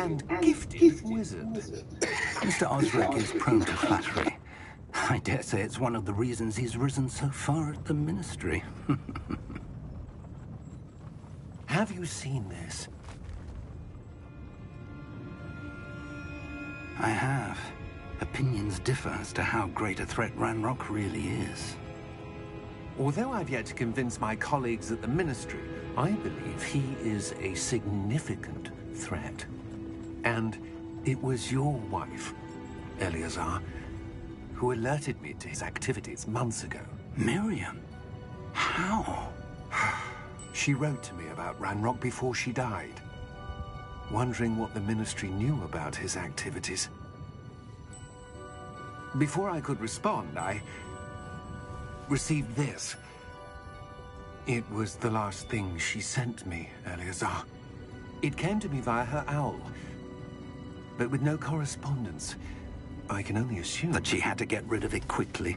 and gifted wizard. Mr. Osric is prone to flattery. I dare say it's one of the reasons he's risen so far at the Ministry. Have you seen this? I have. Opinions differ as to how great a threat Ranrock really is. Although I've yet to convince my colleagues at the Ministry, I believe he is a significant threat. And it was your wife, Eleazar, who alerted me to his activities months ago. Miriam? How? She wrote to me about Ranrock before she died, wondering what the Ministry knew about his activities. Before I could respond, I received this. It was the last thing she sent me, Eleazar. It came to me via her owl, but with no correspondence. I can only assume that she had to get rid of it quickly,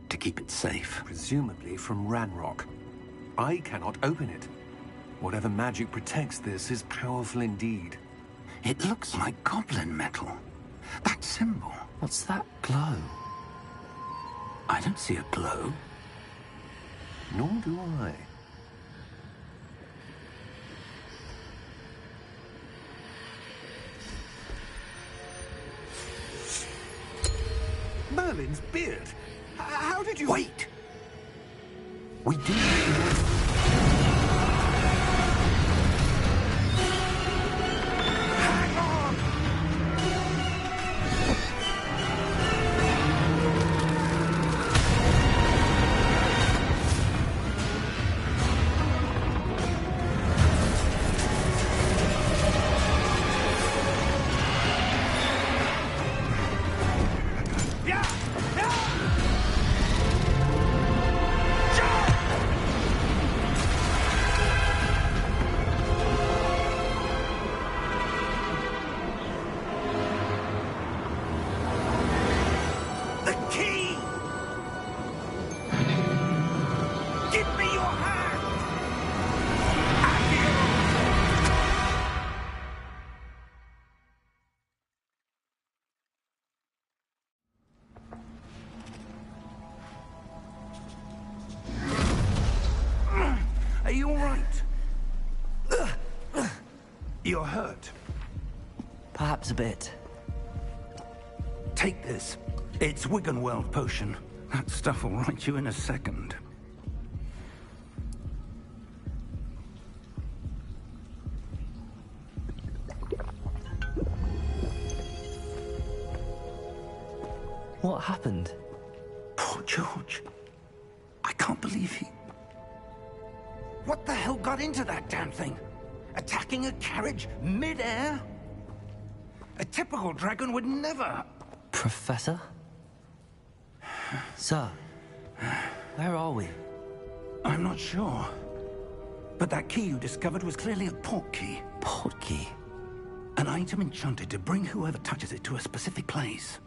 to keep it safe. Presumably from Ranrock. I cannot open it. Whatever magic protects this is powerful indeed. It looks like goblin metal. That symbol. What's that glow? I don't see a glow. Nor do I. Merlin's beard. How did you... Wait! We did... Hang on! You're hurt. Perhaps a bit. Take this. It's Wiggenweld potion. That stuff will right you in a second. What happened? Poor George. I can't believe he... What the hell got into that damn thing? Attacking a carriage mid-air? A typical dragon would never... Professor? Sir, where are we? I'm not sure. But that key you discovered was clearly a port key. Port key? An item enchanted to bring whoever touches it to a specific place.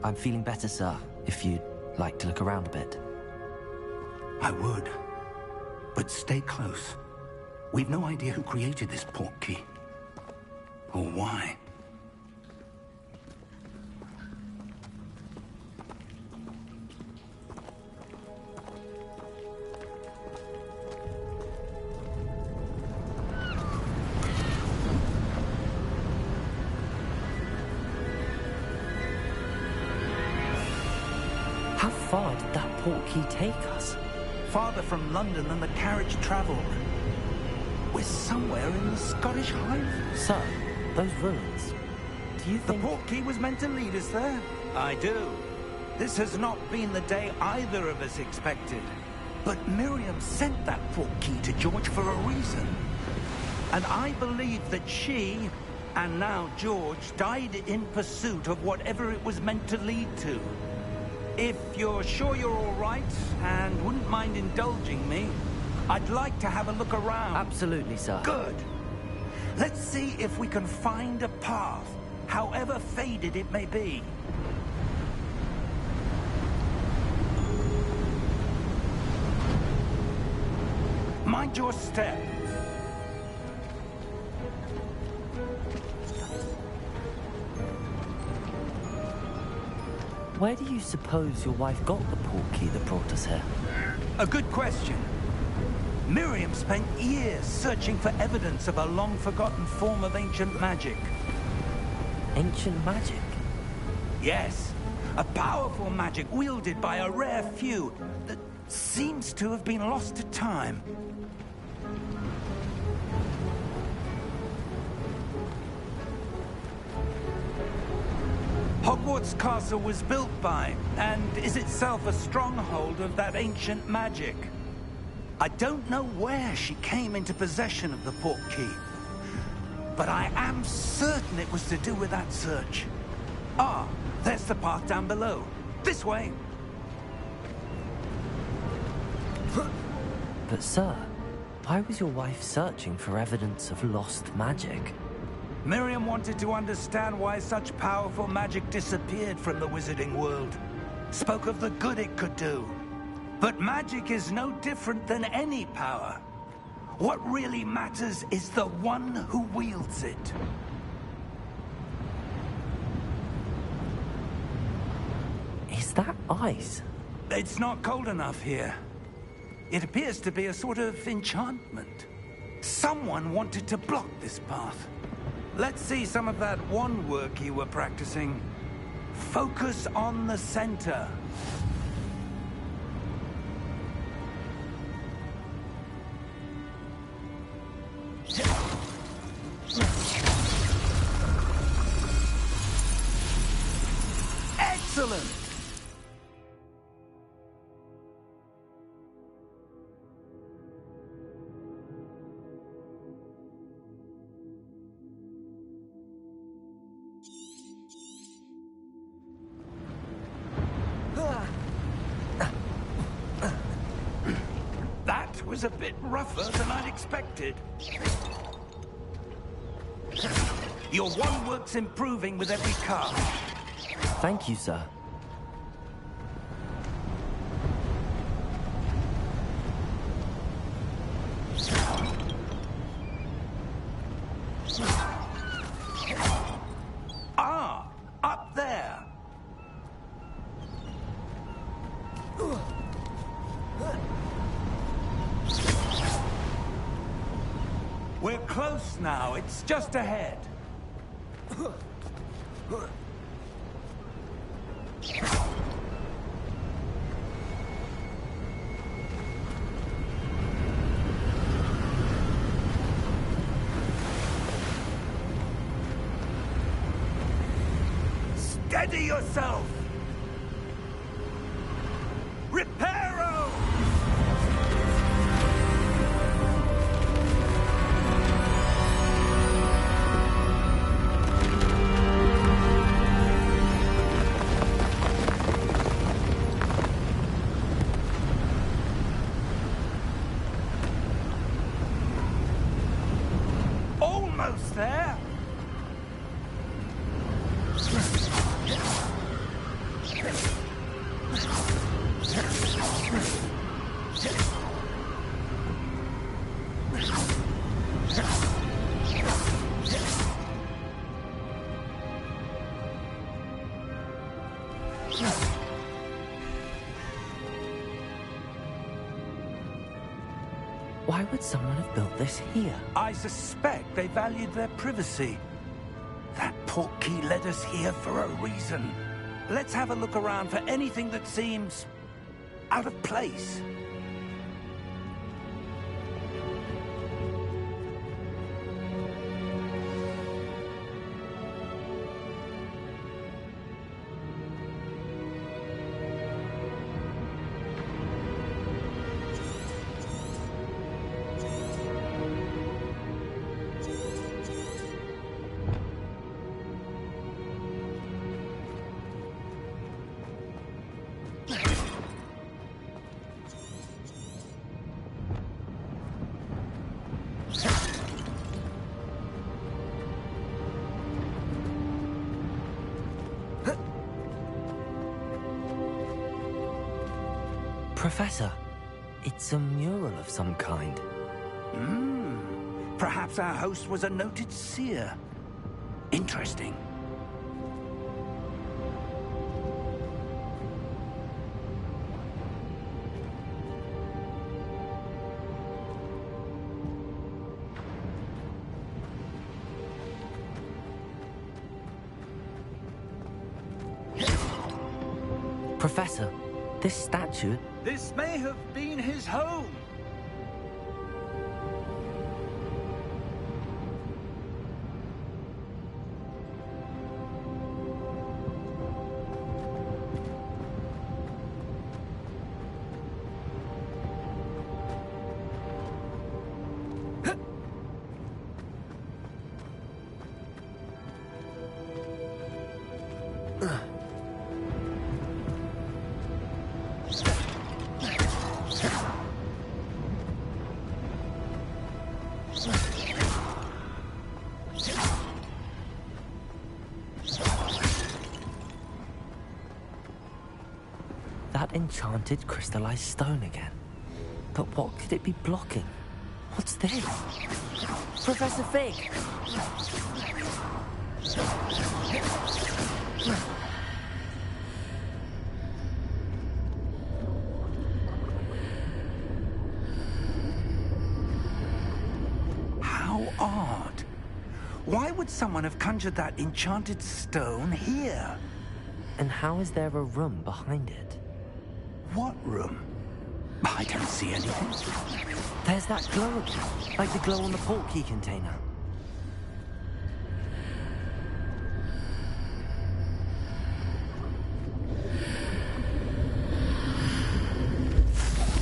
I'm feeling better, sir, if you'd like to look around a bit. I would. But stay close. We've no idea who created this port key. Or why. How far did that port key take us? Farther from London than the carriage travelled. We're somewhere in the Scottish Highlands. Sir, those ruins. Do you think... The port key was meant to lead us there? I do. This has not been the day either of us expected. But Miriam sent that port key to George for a reason. And I believe that she, and now George, died in pursuit of whatever it was meant to lead to. If you're sure you're all right, and wouldn't mind indulging me, I'd like to have a look around. Absolutely, sir. Good. Let's see if we can find a path, however faded it may be. Mind your step. Where do you suppose your wife got the portkey that brought us here? A good question. Miriam spent years searching for evidence of a long-forgotten form of ancient magic. Ancient magic? Yes, a powerful magic wielded by a rare few that seems to have been lost to time. Hogwarts Castle was built by, and is itself a stronghold of that ancient magic. I don't know where she came into possession of the portkey, but I am certain it was to do with that search. Ah, there's the path down below. This way. But sir, why was your wife searching for evidence of lost magic? Miriam wanted to understand why such powerful magic disappeared from the wizarding world. Spoke of the good it could do. But magic is no different than any power. What really matters is the one who wields it. Is that ice? It's not cold enough here. It appears to be a sort of enchantment. Someone wanted to block this path. Let's see some of that wand work you were practicing. Focus on the center. Excellent! That was a bit rougher than I'd expected. Your wand work's improving with every cast. Thank you, sir. Ah, up there. We're close now. It's just ahead. Steady yourself! Reparo! Almost there! Why would someone have built this here? I suspect they valued their privacy. That portkey led us here for a reason. Let's have a look around for anything that seems out of place. Professor, it's a mural of some kind. Perhaps our host was a noted seer. Interesting. Professor, this statue... This may have been his home. That enchanted crystallized stone again. But what could it be blocking? What's this? Professor Fig! How odd. Why would someone have conjured that enchanted stone here? And how is there a room behind it? What room? I don't see anything. There's that glow again, like the glow on the portkey container.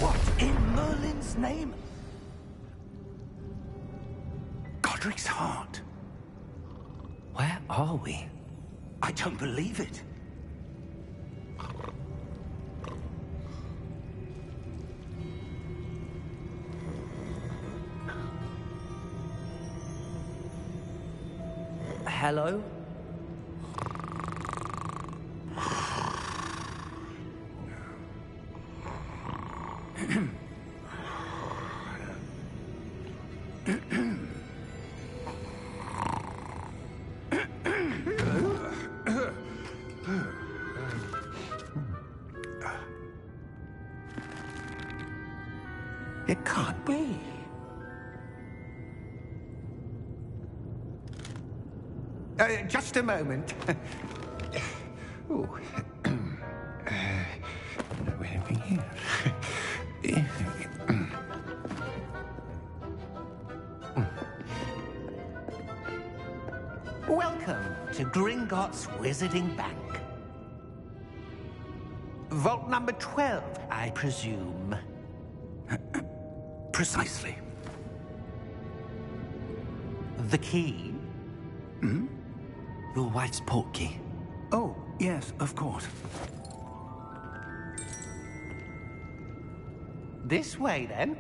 What in Merlin's name? Godric's heart. Where are we? I don't believe it. Hello? It can't be. Just a moment. Oh. Where are we here? Welcome to Gringotts Wizarding Bank. Vault number 12, I presume. Precisely. The key? Your wife's portkey. Oh, yes, of course. This way, then.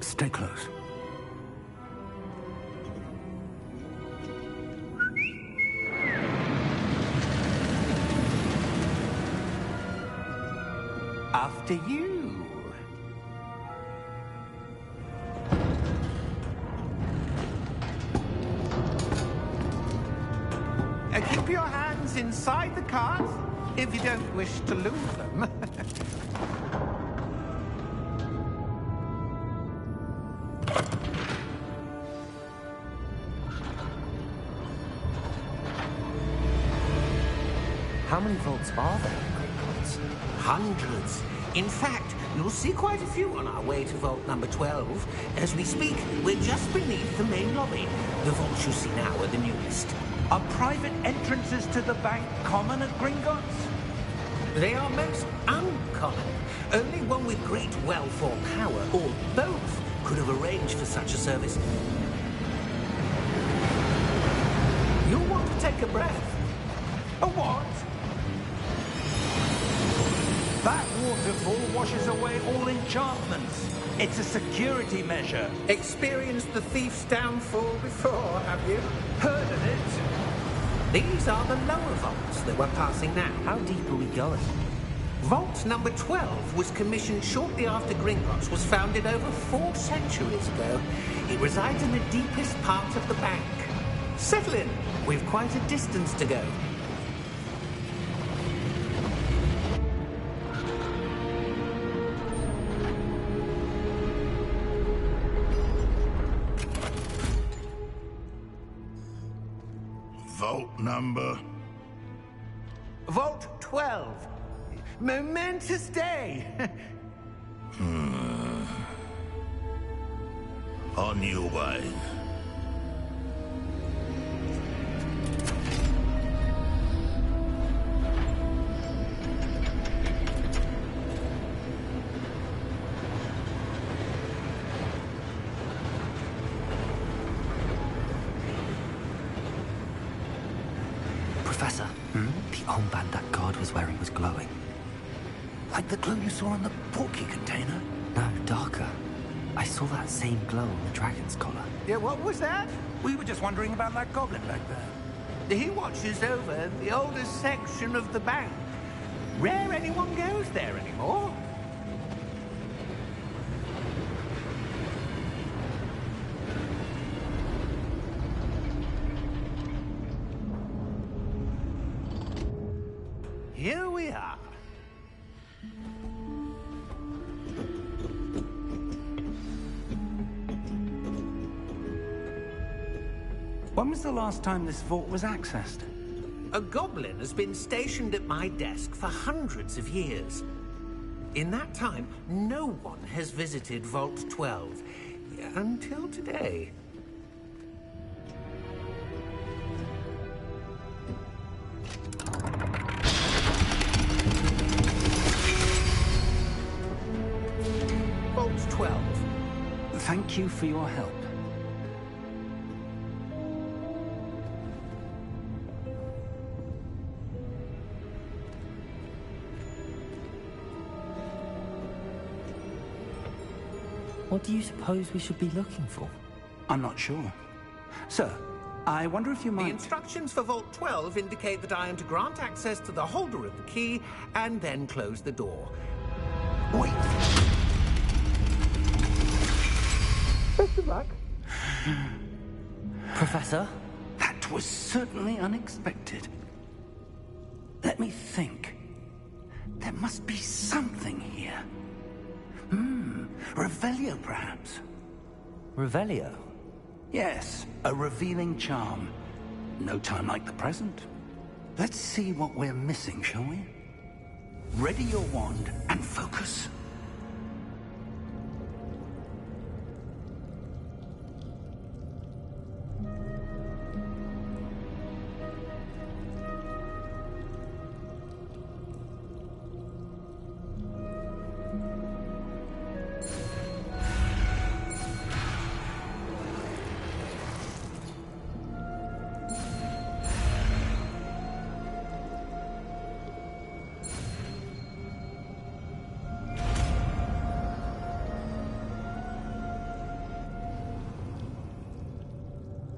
Stay close. After you. Keep your hands inside the cart if you don't wish to lose them. How many vaults are there in Gringotts? Hundreds. In fact, you'll see quite a few on our way to vault number 12. As we speak, we're just beneath the main lobby. The vaults you see now are the newest. Are private entrances to the bank common at Gringotts? They are most uncommon. Only one with great wealth or power, or both, could have arranged for such a service. You'll want to take a breath. A what? That waterfall washes away all enchantments. It's a security measure. Experienced the thief's downfall before, have you? Heard of it? These are the lower vaults that we're passing now. How deep are we going? Vault number 12 was commissioned shortly after Gringotts was founded over 4 centuries ago. It resides in the deepest part of the bank. Settle in. We've quite a distance to go. Vault number? Vault 12. Momentous day. On your way. Professor, the armband that guard was wearing was glowing. Like the glow you saw on the portkey container? No, darker. I saw that same glow on the dragon's collar. Yeah, what was that? We were just wondering about that goblin back there. He watches over the oldest section of the bank. Rare anyone goes there anymore. Here we are. When was the last time this vault was accessed? A goblin has been stationed at my desk for hundreds of years. In that time, no one has visited Vault 12. Until today. Vault 12. Thank you for your help. What do you suppose we should be looking for? I'm not sure. Sir, I wonder if you The might... instructions for Vault 12 indicate that I am to grant access to the holder of the key and then close the door. Wait! Best of luck. Professor? That was certainly unexpected. Let me think. There must be something here. Revelio, perhaps? Revelio? Yes, a revealing charm. No time like the present. Let's see what we're missing, shall we? Ready your wand and focus.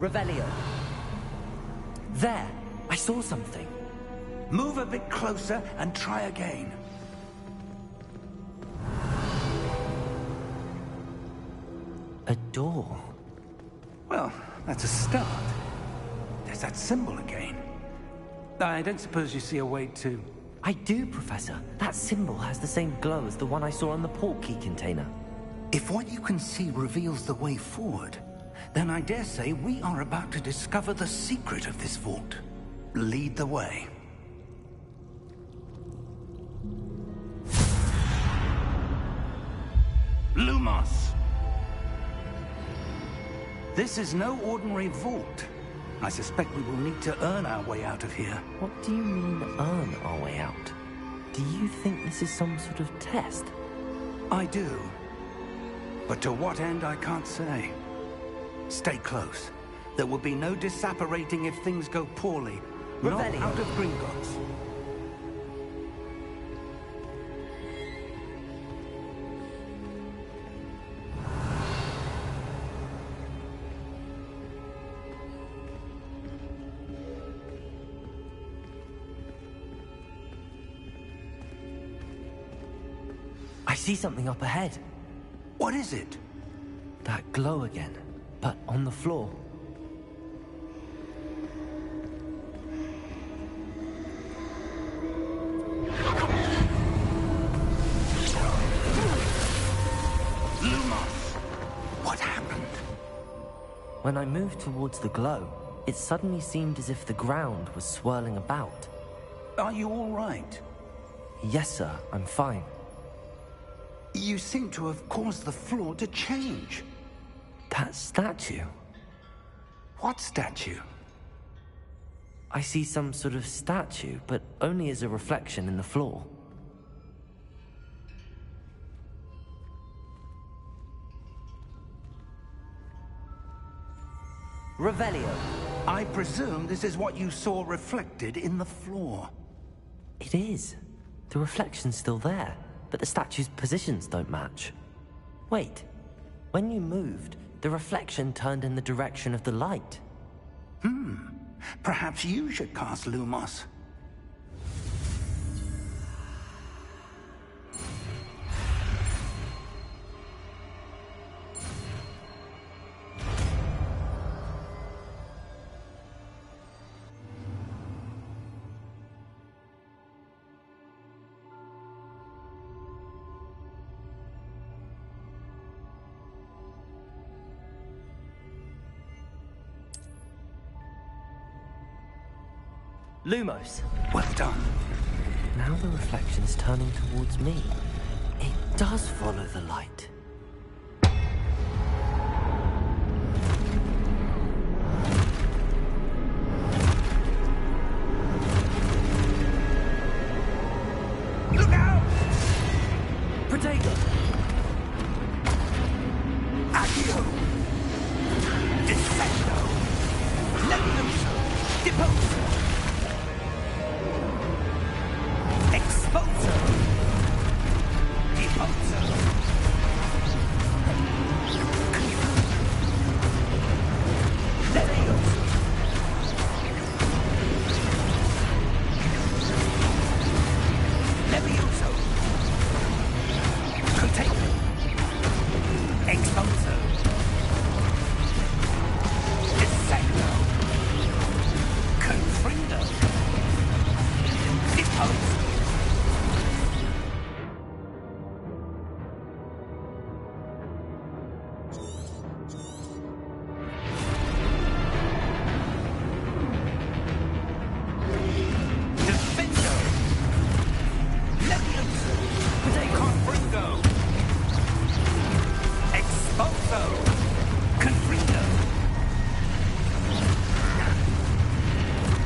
Revelio. There! I saw something. Move a bit closer and try again. A door. Well, that's a start. There's that symbol again. I don't suppose you see a way to... I do, Professor. That symbol has the same glow as the one I saw on the portkey container. If what you can see reveals the way forward, then I dare say we are about to discover the secret of this vault. Lead the way. Lumos! This is no ordinary vault. I suspect we will need to earn our way out of here. What do you mean, earn our way out? Do you think this is some sort of test? I do. But to what end, I can't say. Stay close. There will be no disapparating if things go poorly. Not Revelio. out of Gringotts. see something up ahead. What is it? That glow again, but on the floor. Lumos! What happened? When I moved towards the glow, it suddenly seemed as if the ground was swirling about. Are you all right? Yes, sir, I'm fine. You seem to have caused the floor to change. That statue? What statue? I see some sort of statue, but only as a reflection in the floor. Revelio. I presume this is what you saw reflected in the floor. It is. The reflection's still there, but the statue's positions don't match. Wait. When you moved, the reflection turned in the direction of the light. Perhaps you should cast Lumos. Lumos. Well done. Now the reflection's turning towards me. It does follow the light. Look out! Protego! Accio! Descendo! Levioso! Deposo! Exposo! Deposo! Levioso! Levioso! Containment! Exposo! Descendo! Confrindo! Deposo! Defendo! Levioso! Confrindo! Exposo! Confrindo!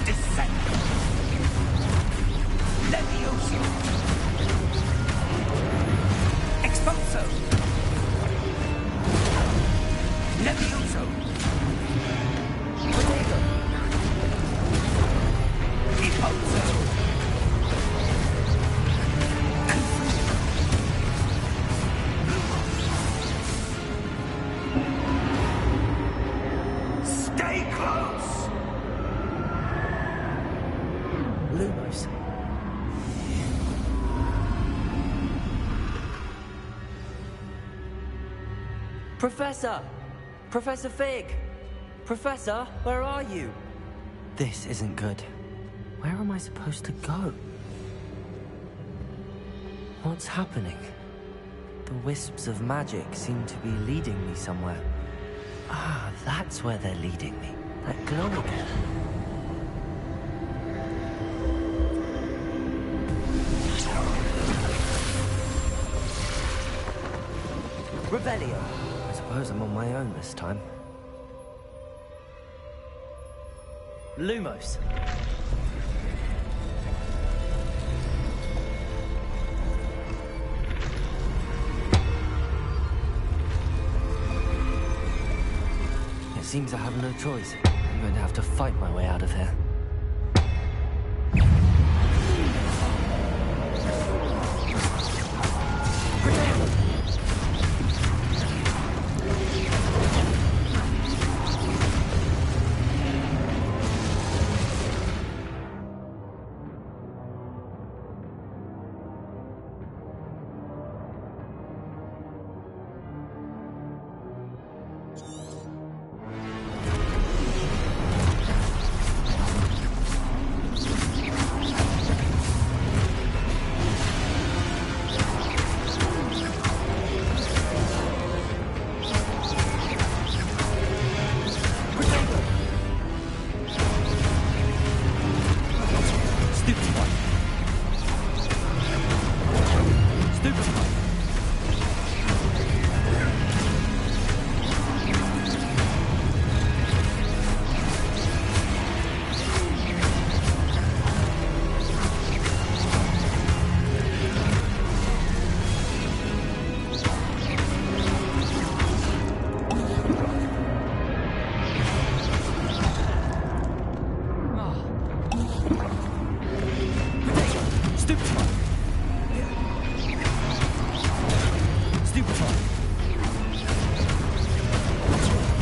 Descendo! Levioso! Exposo! Levioso! Protego! Deposo! Stay close! Lumos. Professor! Professor Fig! Professor, where are you? This isn't good. Where am I supposed to go? What's happening? The wisps of magic seem to be leading me somewhere. Ah, that's where they're leading me. That glow again. Revelio. I suppose I'm on my own this time. Lumos. It seems I have no choice. I'm going to have to fight my way out of here.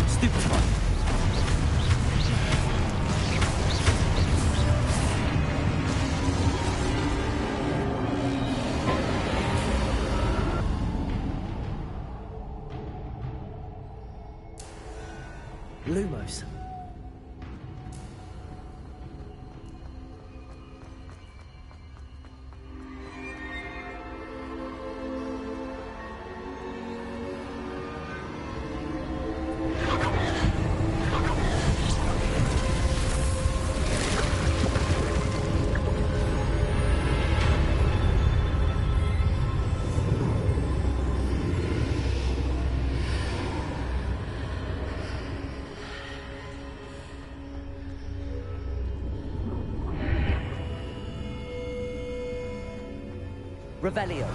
Stupefy. Stupefy. Lumos. Revelio.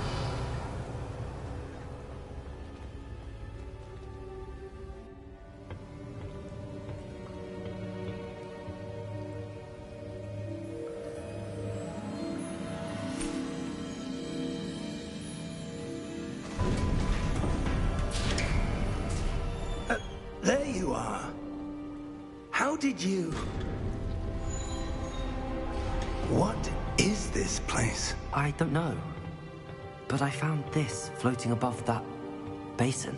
There you are. How did you... What is this place? I don't know. But I found this floating above that basin.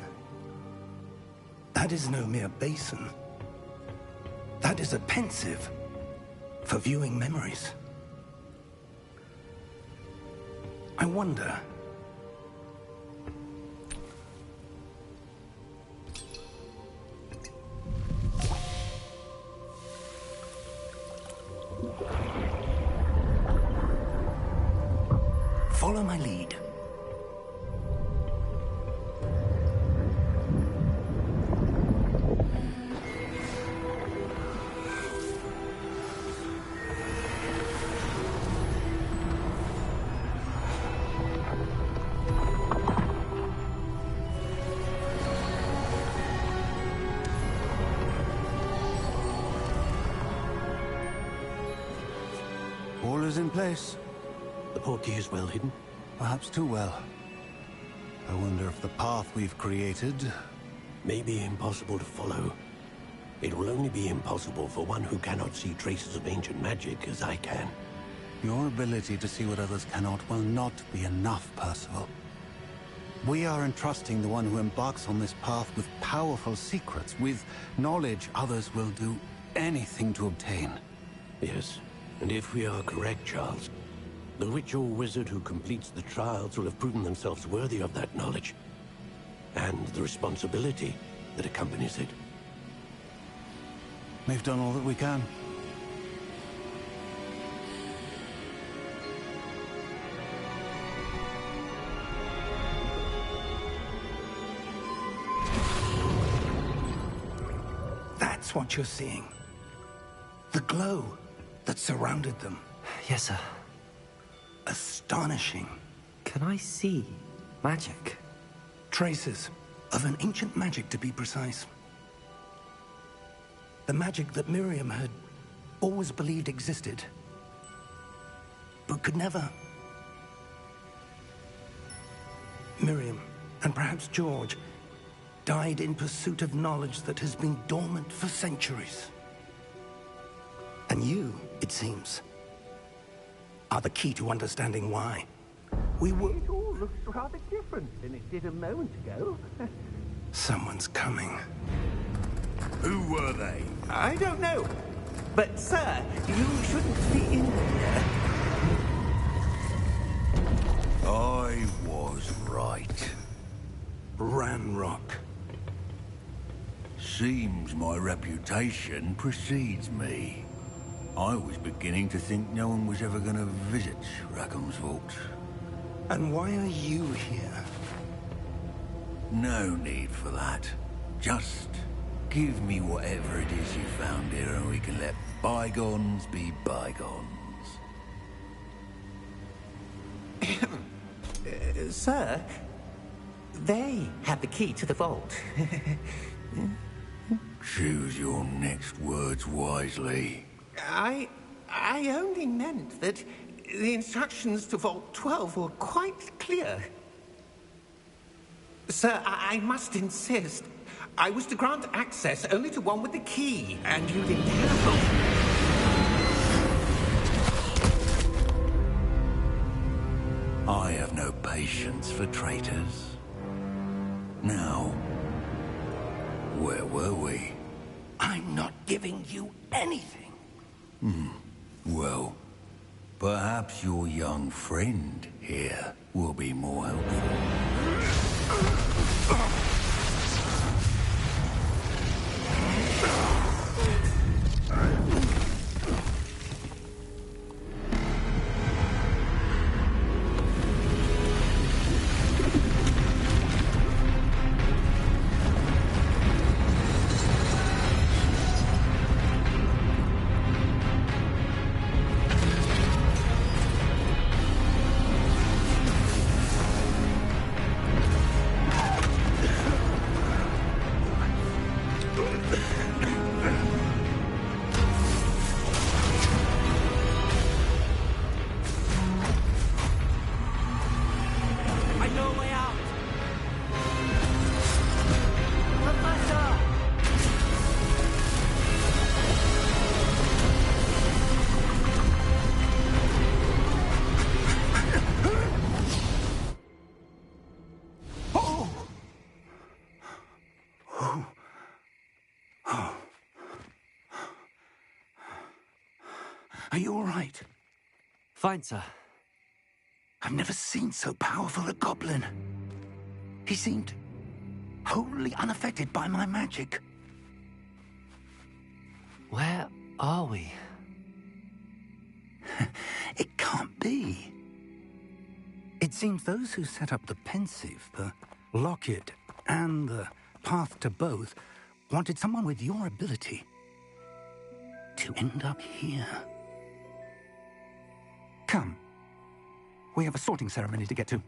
That is no mere basin. That is a pensive for viewing memories. I wonder... Follow my lead. All is in place. The portkey is well hidden. Perhaps too well. I wonder if the path we've created... May be impossible to follow. It will only be impossible for one who cannot see traces of ancient magic as I can. Your ability to see what others cannot will not be enough, Percival. We are entrusting the one who embarks on this path with powerful secrets, with knowledge others will do anything to obtain. Yes, and if we are correct, Charles, the witch or wizard who completes the trials will have proven themselves worthy of that knowledge, and the responsibility that accompanies it. We've done all that we can. That's what you're seeing. The glow that surrounded them. Yes, sir. Astonishing. Can I see magic? Traces of an ancient magic, to be precise. The magic that Miriam had always believed existed, but could never. Miriam, and perhaps George, died in pursuit of knowledge that has been dormant for centuries. And you, it seems, are the key to understanding why. We were... It all looks rather different than it did a moment ago. Someone's coming. Who were they? I don't know. But, sir, you shouldn't be in here. I was right. Ranrock. Seems my reputation precedes me. I was beginning to think no one was ever going to visit Rackham's vault. And why are you here? No need for that. Just give me whatever it is you found here and we can let bygones be bygones. Sir, they have the key to the vault. Choose your next words wisely. I only meant that the instructions to Vault 12 were quite clear. Sir, I must insist. I was to grant access only to one with the key, and you didn't have. I have no patience for traitors. Now, where were we? I'm not giving you anything. Well, perhaps your young friend here will be more helpful. Are you all right? Fine, sir. I've never seen so powerful a goblin. He seemed wholly unaffected by my magic. Where are we? It can't be. It seems those who set up the pensive, the locket, and the path to both wanted someone with your ability to end up here. Come. We have a sorting ceremony to get to.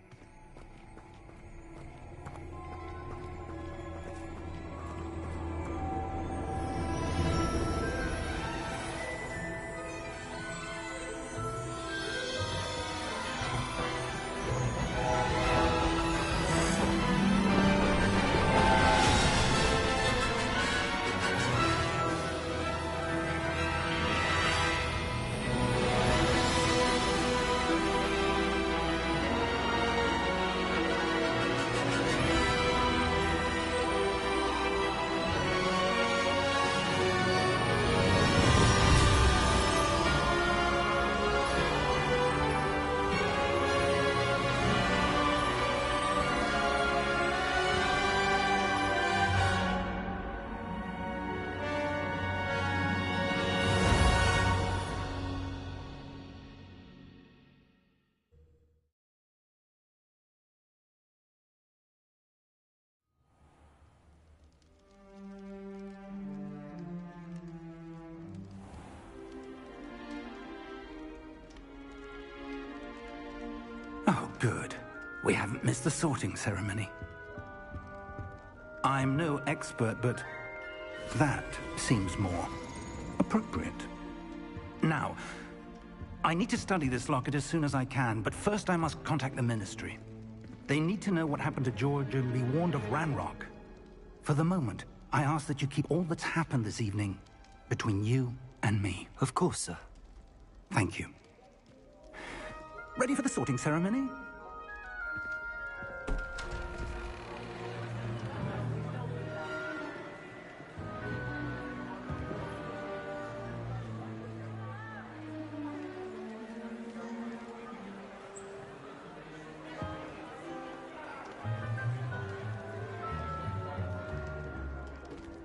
Oh, good. We haven't missed the sorting ceremony. I'm no expert, but that seems more appropriate. Now, I need to study this locket as soon as I can, but first I must contact the Ministry. They need to know what happened to George and be warned of Ranrock. For the moment, I ask that you keep all that's happened this evening between you and me. Of course, sir. Thank you. Ready for the sorting ceremony?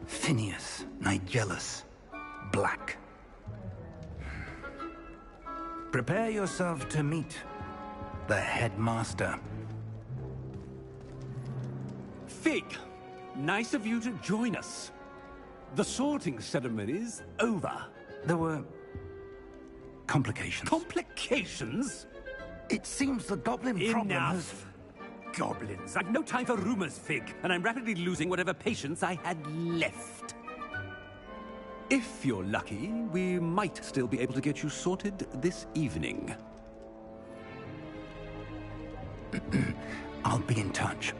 Phineas, Nigellus, Black. Prepare yourself to meet the headmaster. Fig, nice of you to join us. The sorting ceremony's over. There were complications. Complications? It seems the goblin problem has... Enough. Goblins. I've no time for rumors, Fig, and I'm rapidly losing whatever patience I had left. If you're lucky, we might still be able to get you sorted this evening. I'll be in touch.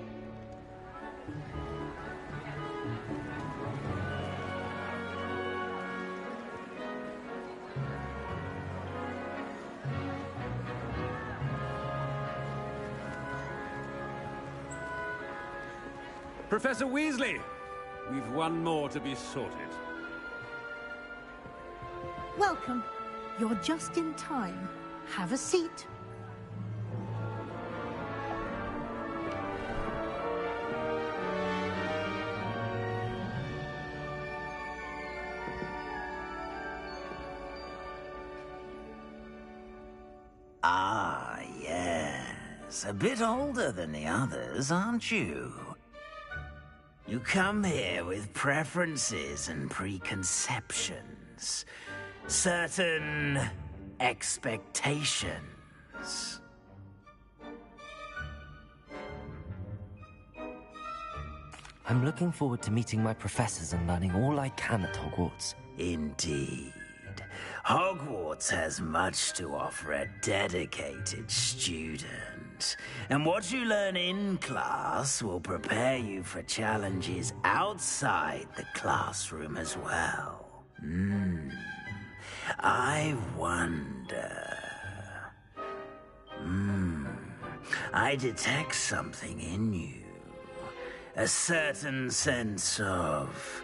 Professor Weasley, we've one more to be sorted. Welcome. You're just in time. Have a seat. Ah, yes. A bit older than the others, aren't you? You come here with preferences and preconceptions. Certain expectations. I'm looking forward to meeting my professors and learning all I can at Hogwarts. Indeed. Hogwarts has much to offer a dedicated student. And what you learn in class will prepare you for challenges outside the classroom as well. I wonder... I detect something in you. A certain sense of...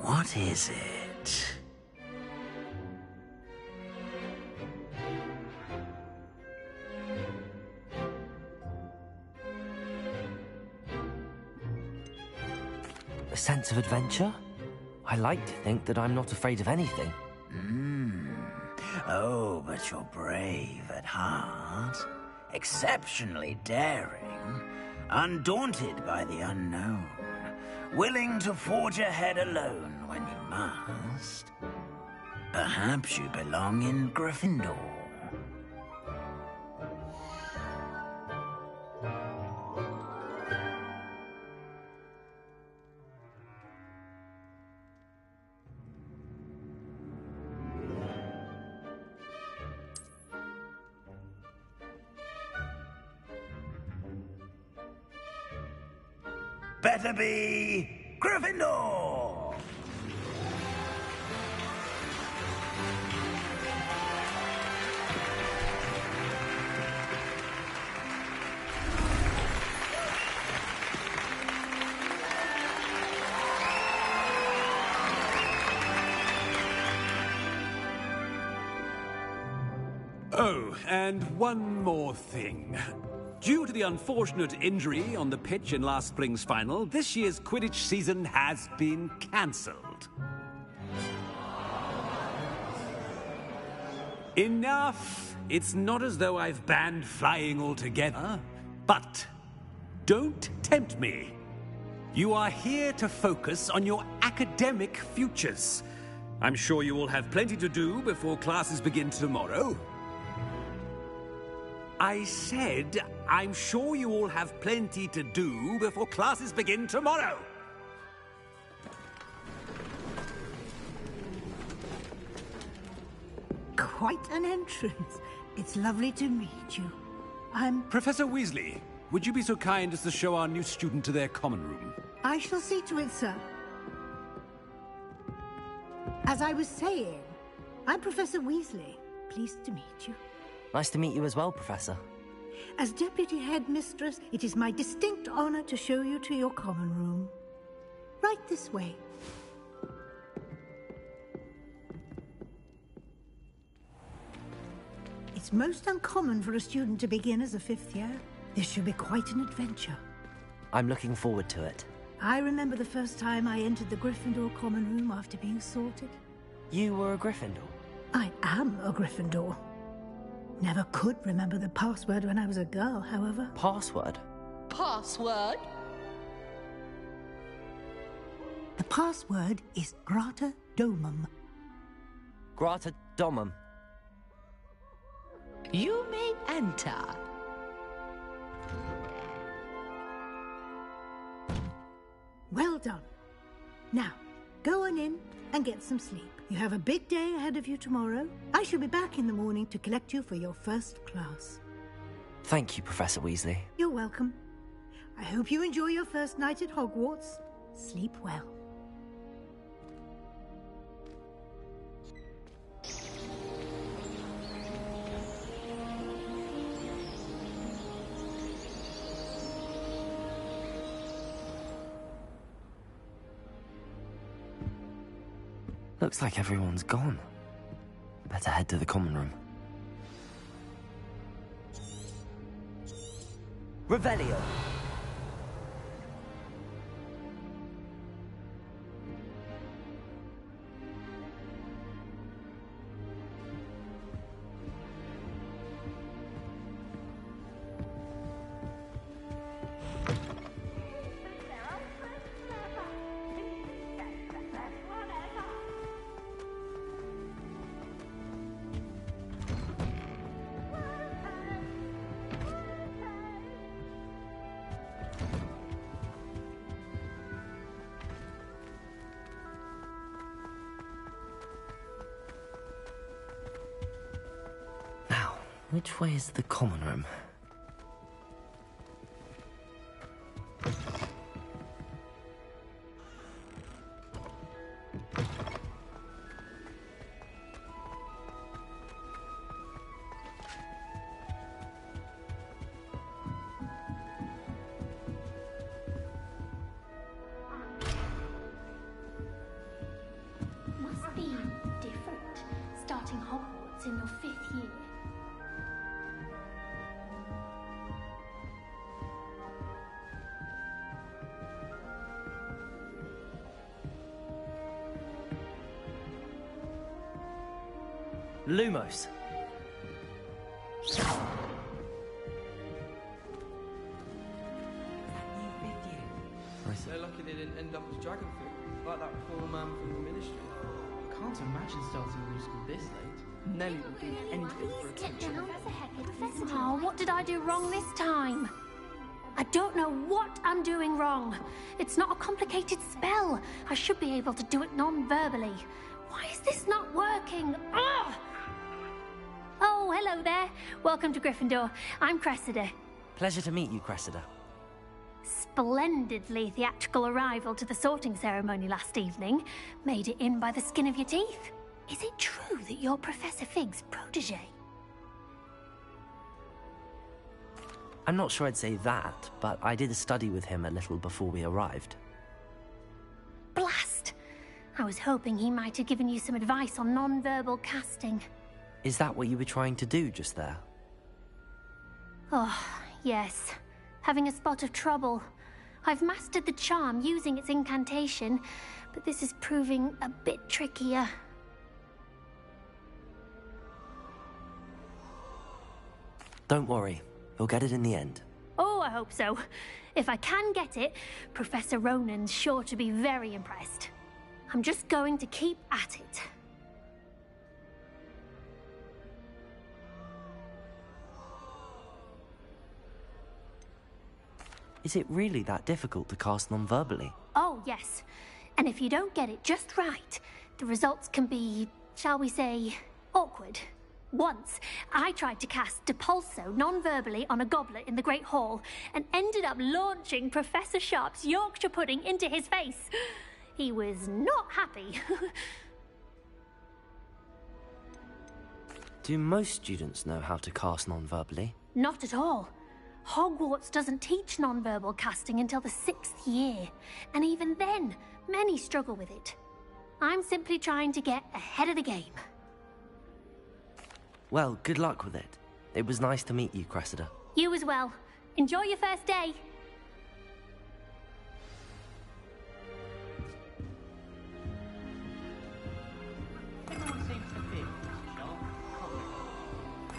what is it? A sense of adventure? I like to think that I'm not afraid of anything. Oh, but you're brave at heart. Exceptionally daring. Undaunted by the unknown. Willing to forge ahead alone when you must. Perhaps you belong in Gryffindor. Better be Gryffindor! Oh, and one more thing. Due to the unfortunate injury on the pitch in last spring's final, this year's Quidditch season has been cancelled. Enough! It's not as though I've banned flying altogether, but don't tempt me. You are here to focus on your academic futures. I'm sure you will have plenty to do before classes begin tomorrow. I said, I'm sure you all have plenty to do before classes begin tomorrow. Quite an entrance. It's lovely to meet you. I'm... Professor Weasley, would you be so kind as to show our new student to their common room? I shall see to it, sir. As I was saying, I'm Professor Weasley. Pleased to meet you. Nice to meet you as well, Professor. As Deputy Headmistress, it is my distinct honor to show you to your common room. Right this way. It's most uncommon for a student to begin as a fifth year. This should be quite an adventure. I'm looking forward to it. I remember the first time I entered the Gryffindor common room after being sorted. You were a Gryffindor? I am a Gryffindor. Never could remember the password when I was a girl, however. Password? Password? The password is Grata Domum. Grata Domum. You may enter. Well done. Now, go on in and get some sleep. You have a big day ahead of you tomorrow. I shall be back in the morning to collect you for your first class. Thank you, Professor Weasley. You're welcome. I hope you enjoy your first night at Hogwarts. Sleep well. Looks like everyone's gone. Better head to the common room. Revelio! Which way is the common room? Must be different, starting Hogwarts in your 5th year. Lumos. So lucky they didn't end up as dragon food, like that poor man from the ministry. I can't imagine starting new school this late. Nelly would do anything for a teacher. Oh, what did I do wrong this time? I don't know what I'm doing wrong. It's not a complicated spell. I should be able to do it non-verbally. Why is this not working? Ugh! Oh, hello there. Welcome to Gryffindor. I'm Cressida. Pleasure to meet you, Cressida. Splendidly theatrical arrival to the sorting ceremony last evening. Made it in by the skin of your teeth. Is it true that you're Professor Fig's protege? I'm not sure I'd say that, but I did study with him a little before we arrived. Blast! I was hoping he might have given you some advice on non-verbal casting. Is that what you were trying to do just there? Oh, yes. Having a spot of trouble. I've mastered the charm using its incantation, but this is proving a bit trickier. Don't worry. You'll get it in the end. Oh, I hope so. If I can get it, Professor Ronan's sure to be very impressed. I'm just going to keep at it. Is it really that difficult to cast non-verbally? Oh, yes. And if you don't get it just right, the results can be, shall we say, awkward. Once, I tried to cast Depulso non-verbally on a goblet in the Great Hall and ended up launching Professor Sharp's Yorkshire pudding into his face. He was not happy. Do most students know how to cast non-verbally? Not at all. Hogwarts doesn't teach non-verbal casting until the 6th year, and even then, many struggle with it. I'm simply trying to get ahead of the game. Well, good luck with it. It was nice to meet you, Cressida. You as well. Enjoy your first day. Everyone seems to think Mr. Sharp.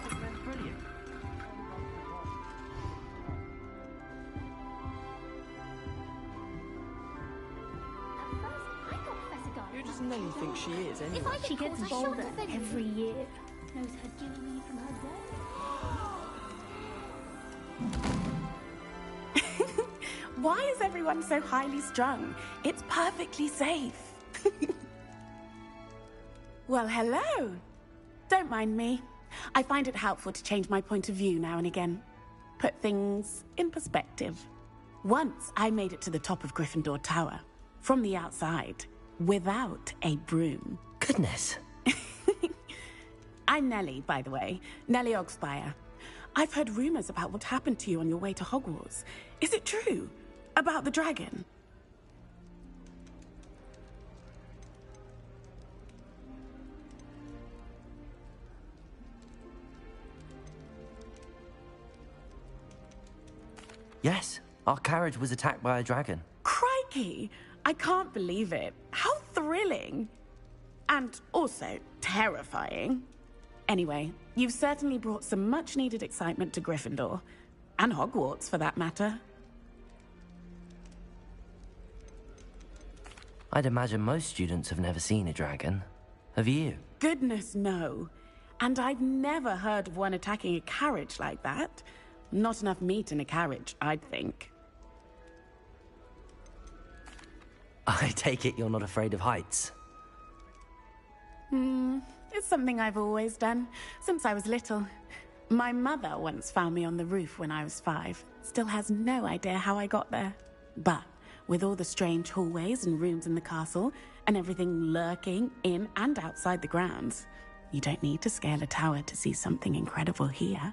They're brilliant. Who does Nelly think she is, anyway? She gets bolder every year. Knows her doing from her day. Why is everyone so highly strung? It's perfectly safe. Well, hello. Don't mind me. I find it helpful to change my point of view now and again. Put things in perspective. Once I made it to the top of Gryffindor Tower, from the outside, without a broom. Goodness. I'm Nelly, by the way. Nelly Ogspire. I've heard rumors about what happened to you on your way to Hogwarts. Is it true? About the dragon? Yes, our carriage was attacked by a dragon. Crikey! I can't believe it. How thrilling! And also terrifying. Anyway, you've certainly brought some much-needed excitement to Gryffindor. And Hogwarts, for that matter. I'd imagine most students have never seen a dragon. Have you? Goodness, no. And I've never heard of one attacking a carriage like that. Not enough meat in a carriage, I'd think. I take it you're not afraid of heights. It's something I've always done, since I was little. My mother once found me on the roof when I was 5. Still has no idea how I got there. But with all the strange hallways and rooms in the castle, and everything lurking in and outside the grounds, you don't need to scale a tower to see something incredible here.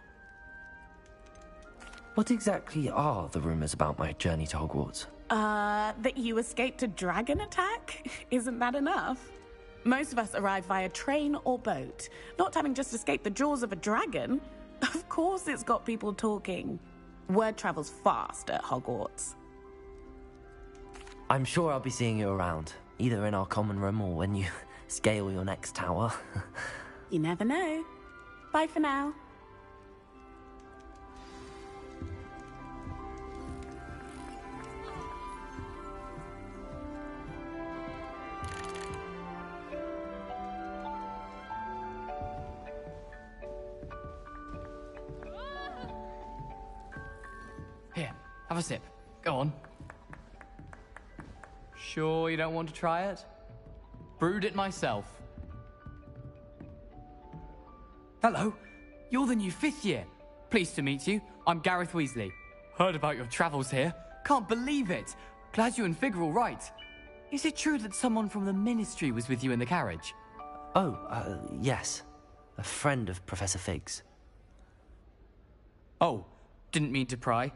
What exactly are the rumors about my journey to Hogwarts? That you escaped a dragon attack? Isn't that enough? Most of us arrive via train or boat, not having just escaped the jaws of a dragon. Of course it's got people talking. Word travels fast at Hogwarts. I'm sure I'll be seeing you around, either in our common room or when you scale your next tower. You never know. Bye for now. Here, have a sip. Go on. Sure you don't want to try it? Brewed it myself. Hello, you're the new 5th year. Pleased to meet you. I'm Gareth Weasley. Heard about your travels here. Can't believe it. Glad you and Fig are all right. Is it true that someone from the Ministry was with you in the carriage? Oh, yes. A friend of Professor Fig's. Oh, didn't mean to pry.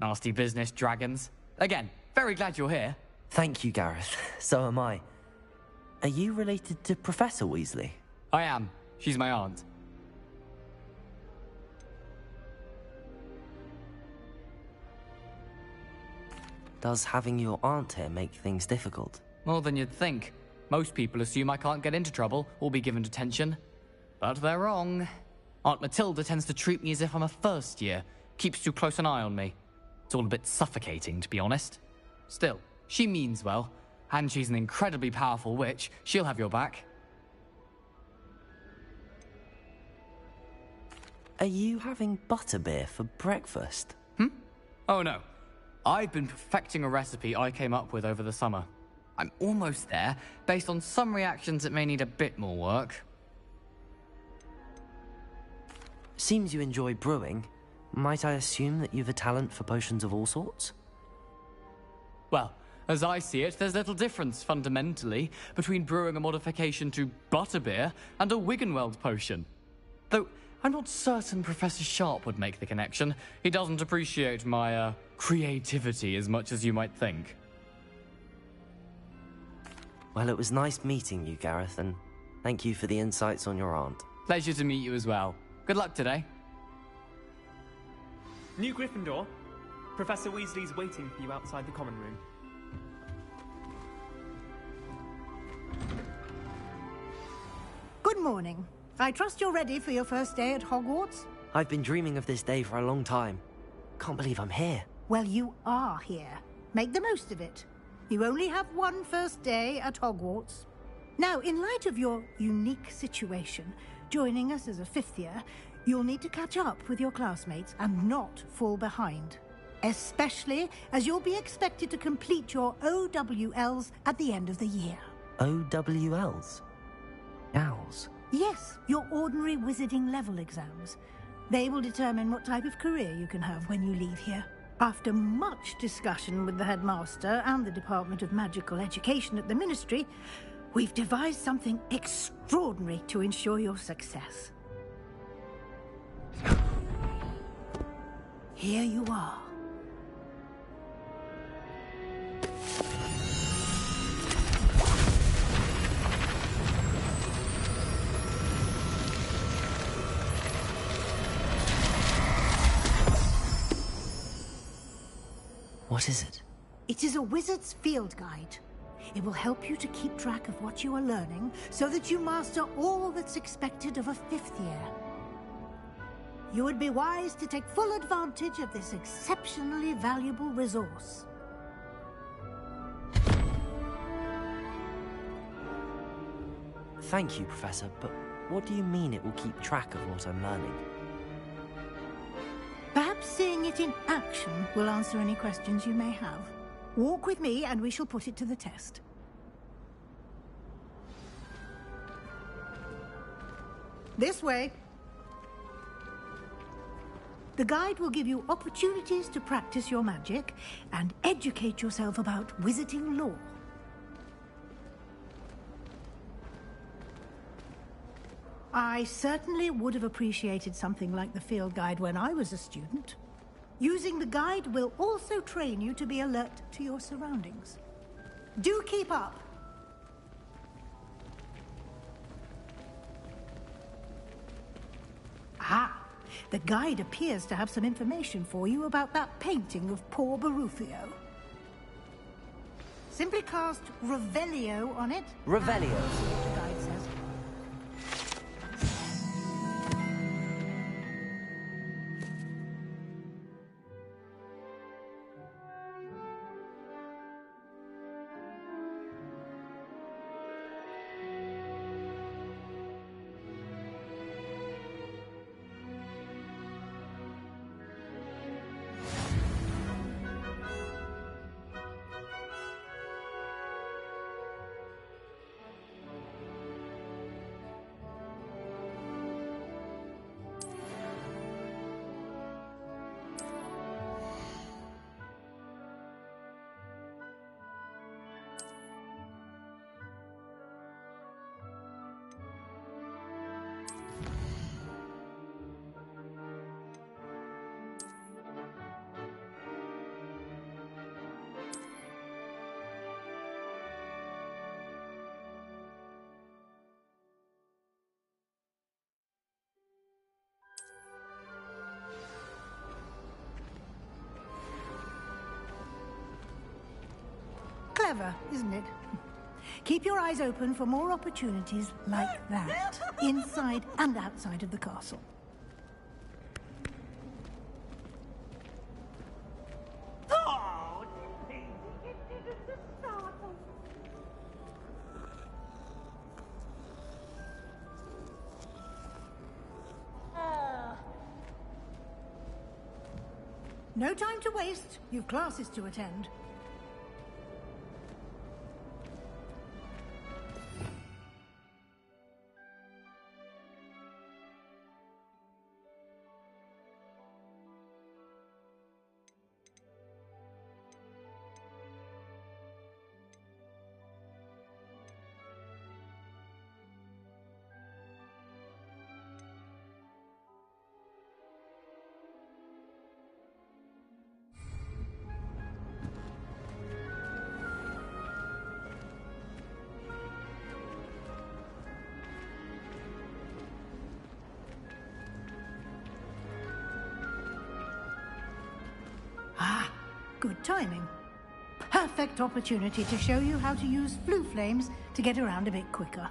Nasty business, dragons. Again, very glad you're here. Thank you, Gareth. So am I. Are you related to Professor Weasley? I am. She's my aunt. Does having your aunt here make things difficult? More than you'd think. Most people assume I can't get into trouble or be given detention. But they're wrong. Aunt Matilda tends to treat me as if I'm a first year. Keeps too close an eye on me. It's all a bit suffocating, to be honest. Still, she means well. And she's an incredibly powerful witch. She'll have your back. Are you having butterbeer for breakfast? Oh no. I've been perfecting a recipe I came up with over the summer. I'm almost there. Based on some reactions, it may need a bit more work. Seems you enjoy brewing. Might I assume that you've a talent for potions of all sorts? Well, as I see it, there's little difference, fundamentally, between brewing a modification to butterbeer and a Wiggenweld potion. Though, I'm not certain Professor Sharp would make the connection. He doesn't appreciate my, creativity as much as you might think. Well, it was nice meeting you, Gareth, and thank you for the insights on your aunt. Pleasure to meet you as well. Good luck today. New Gryffindor. Professor Weasley's waiting for you outside the common room. Good morning. I trust you're ready for your first day at Hogwarts? I've been dreaming of this day for a long time. Can't believe I'm here. Well, you are here. Make the most of it. You only have one first day at Hogwarts. Now, in light of your unique situation, joining us as a 5th year, you'll need to catch up with your classmates and not fall behind. Especially as you'll be expected to complete your OWLs at the end of the year. OWLs? Owls? Yes, your ordinary wizarding level exams. They will determine what type of career you can have when you leave here. After much discussion with the headmaster and the Department of Magical Education at the Ministry, we've devised something extraordinary to ensure your success. Here you are. What is it? It is a wizard's field guide. It will help you to keep track of what you are learning so that you master all that's expected of a 5th year. You would be wise to take full advantage of this exceptionally valuable resource. Thank you, Professor, but what do you mean it will keep track of what I'm learning? Perhaps seeing it in action will answer any questions you may have. Walk with me and we shall put it to the test. This way. The guide will give you opportunities to practice your magic and educate yourself about wizarding lore. I certainly would have appreciated something like the field guide when I was a student. Using the guide will also train you to be alert to your surroundings. Do keep up! Ah, the guide appears to have some information for you about that painting of poor Barufio. Simply cast Revelio on it. Revelio? See what the guide says. Clever, isn't it? Keep your eyes open for more opportunities like that, inside and outside of the castle. No time to waste. You've classes to attend. Ah, good timing. Perfect opportunity to show you how to use flue flames to get around a bit quicker.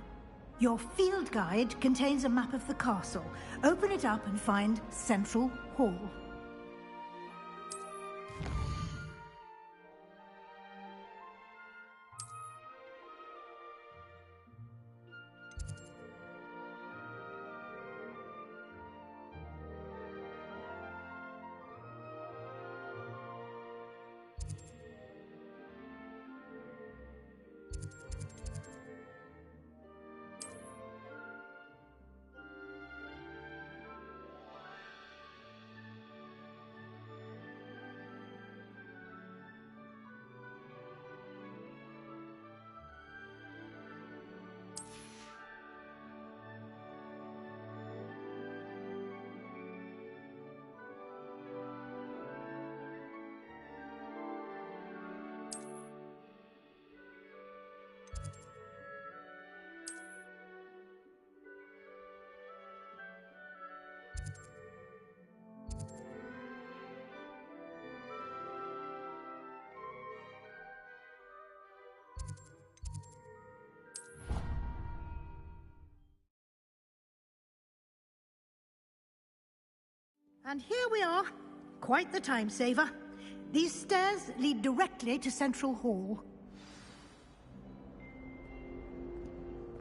Your field guide contains a map of the castle. Open it up and find Central Hall. And here we are. Quite the time saver. These stairs lead directly to Central Hall.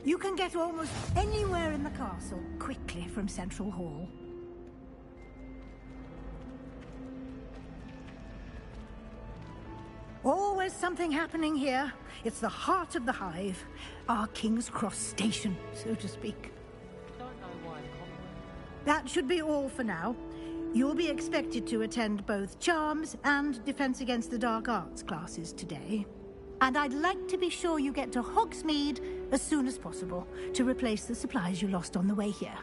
You can get almost anywhere in the castle quickly from Central Hall. Always something happening here. It's the heart of the Hive. Our King's Cross station, so to speak. That should be all for now. You'll be expected to attend both Charms and Defense Against the Dark Arts classes today. And I'd like to be sure you get to Hogsmeade as soon as possible to replace the supplies you lost on the way here.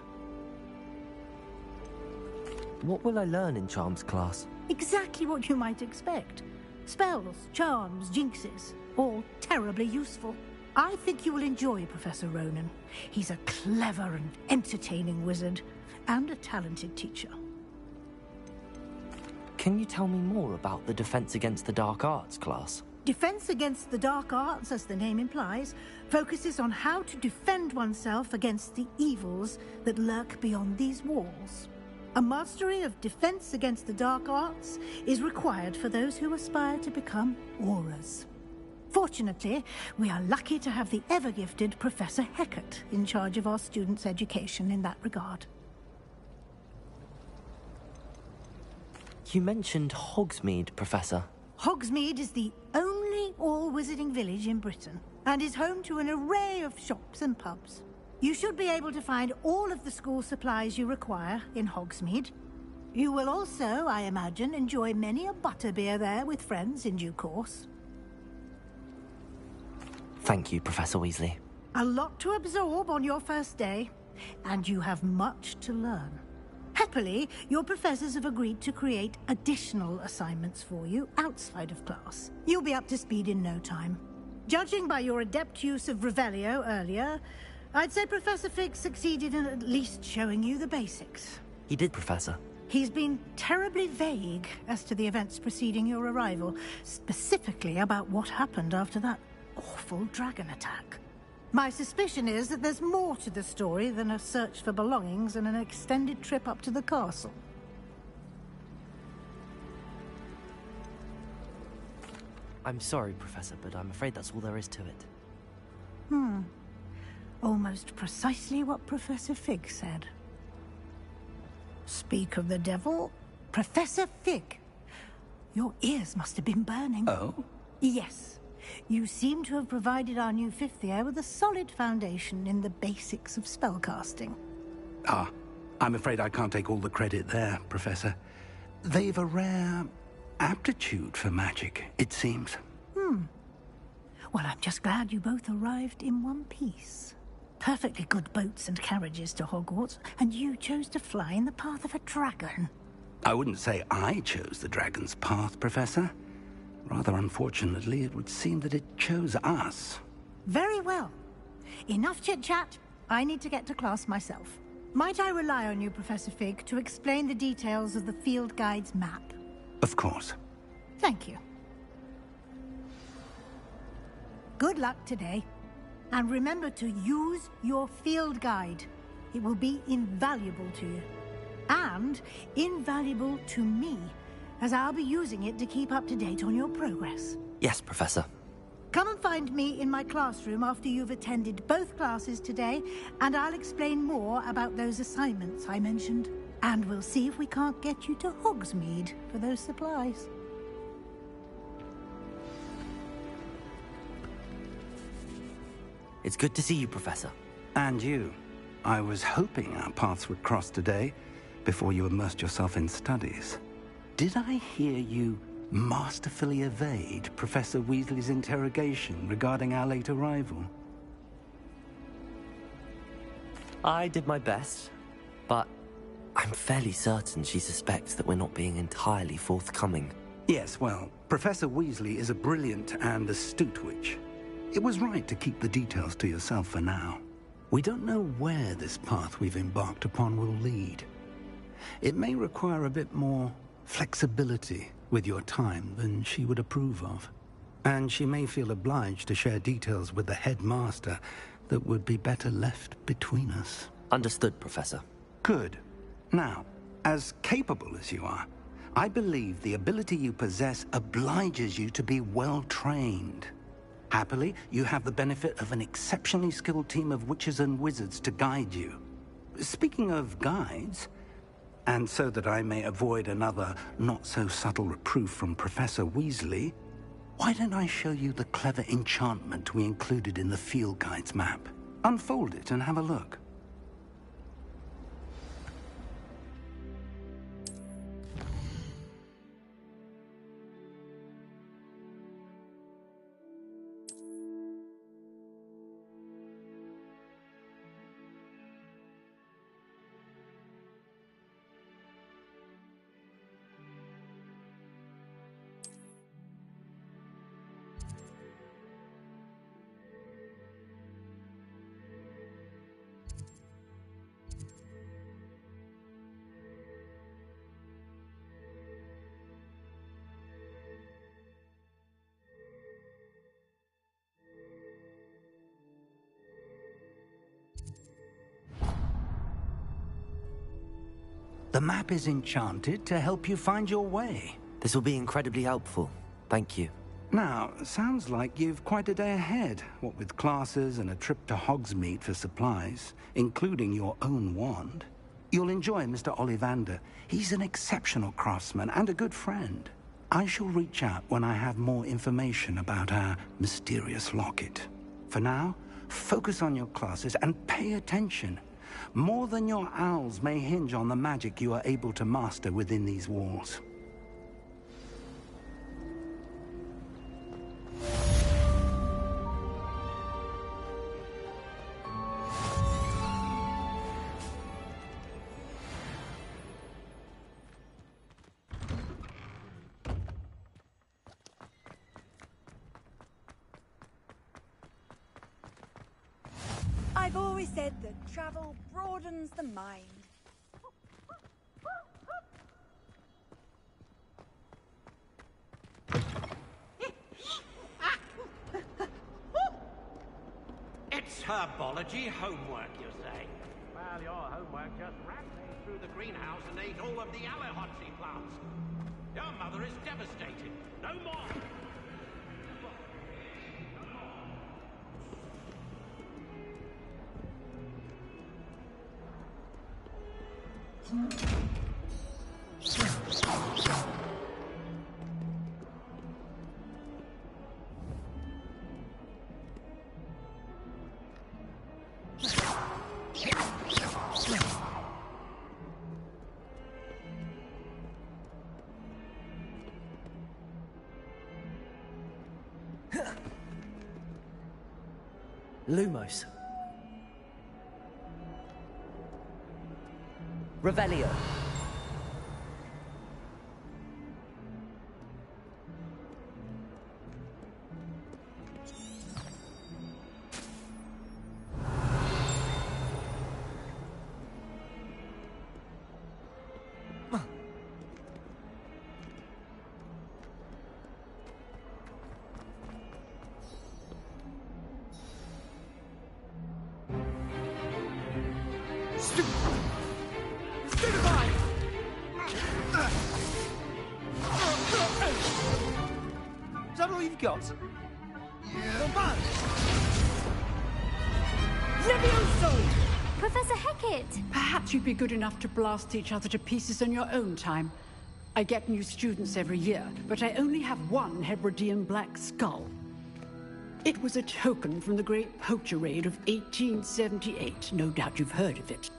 What will I learn in Charms class? Exactly what you might expect. Spells, charms, jinxes, all terribly useful. I think you will enjoy Professor Ronan. He's a clever and entertaining wizard, and a talented teacher. Can you tell me more about the Defense Against the Dark Arts class? Defense Against the Dark Arts, as the name implies, focuses on how to defend oneself against the evils that lurk beyond these walls. A mastery of Defense Against the Dark Arts is required for those who aspire to become Aurors. Fortunately, we are lucky to have the ever-gifted Professor Hecat in charge of our students' education in that regard. You mentioned Hogsmeade, Professor. Hogsmeade is the only all-wizarding village in Britain, and is home to an array of shops and pubs. You should be able to find all of the school supplies you require in Hogsmeade. You will also, I imagine, enjoy many a butterbeer there with friends in due course. Thank you, Professor Weasley. A lot to absorb on your first day, and you have much to learn. Happily, your professors have agreed to create additional assignments for you outside of class. You'll be up to speed in no time. Judging by your adept use of Revelio earlier, I'd say Professor Fig succeeded in at least showing you the basics. He did, Professor. He's been terribly vague as to the events preceding your arrival, specifically about what happened after that awful dragon attack. My suspicion is that there's more to the story than a search for belongings and an extended trip up to the castle. I'm sorry, Professor, but I'm afraid that's all there is to it. Almost precisely what Professor Fig said. Speak of the devil, Professor Fig. Your ears must have been burning. Oh? Yes. You seem to have provided our new fifth year with a solid foundation in the basics of spellcasting. Ah, I'm afraid I can't take all the credit there, Professor. They've a rare aptitude for magic, it seems. Well, I'm just glad you both arrived in one piece. Perfectly good boats and carriages to Hogwarts, and you chose to fly in the path of a dragon. I wouldn't say I chose the dragon's path, Professor. Rather unfortunately, it would seem that it chose us. Very well. Enough chit-chat. I need to get to class myself. Might I rely on you, Professor Fig, to explain the details of the field guide's map? Of course. Thank you. Good luck today. And remember to use your field guide. It will be invaluable to you. And invaluable to me, as I'll be using it to keep up to date on your progress. Yes, Professor. Come and find me in my classroom after you've attended both classes today, and I'll explain more about those assignments I mentioned. And we'll see if we can't get you to Hogsmeade for those supplies. It's good to see you, Professor. And you. I was hoping our paths would cross today, before you immersed yourself in studies. Did I hear you masterfully evade Professor Weasley's interrogation regarding our late arrival? I did my best, but I'm fairly certain she suspects that we're not being entirely forthcoming. Yes, well, Professor Weasley is a brilliant and astute witch. It was right to keep the details to yourself for now. We don't know where this path we've embarked upon will lead. It may require a bit more flexibility with your time than she would approve of. And she may feel obliged to share details with the headmaster that would be better left between us. Understood, Professor. Good. Now, As capable as you are, I believe the ability you possess obliges you to be well-trained. Happily, you have the benefit of an exceptionally skilled team of witches and wizards to guide you. Speaking of guides, and so that I may avoid another not-so-subtle reproof from Professor Weasley, why don't I show you the clever enchantment we included in the field guide's map? Unfold it and have a look. The map is enchanted to help you find your way. This will be incredibly helpful. Thank you. Now, sounds like you've quite a day ahead, what with classes and a trip to Hogsmeade for supplies, including your own wand. You'll enjoy Mr. Ollivander. He's an exceptional craftsman and a good friend. I shall reach out when I have more information about our mysterious locket. For now, focus on your classes and pay attention. More than your owls may hinge on the magic you are able to master within these walls. I've always said that travel broadens the mind. It's herbology homework, you say? Well, your homework just ran me through the greenhouse and ate all of the Alehotzi plants. Your mother is devastated. No more! Lumos. Revelio. Is that all you've got? Yeah. Levioso! Professor Hecat! Perhaps you'd be good enough to blast each other to pieces in your own time. I get new students every year, but I only have one Hebridean black skull. It was a token from the Great Poacher Raid of 1878. No doubt you've heard of it.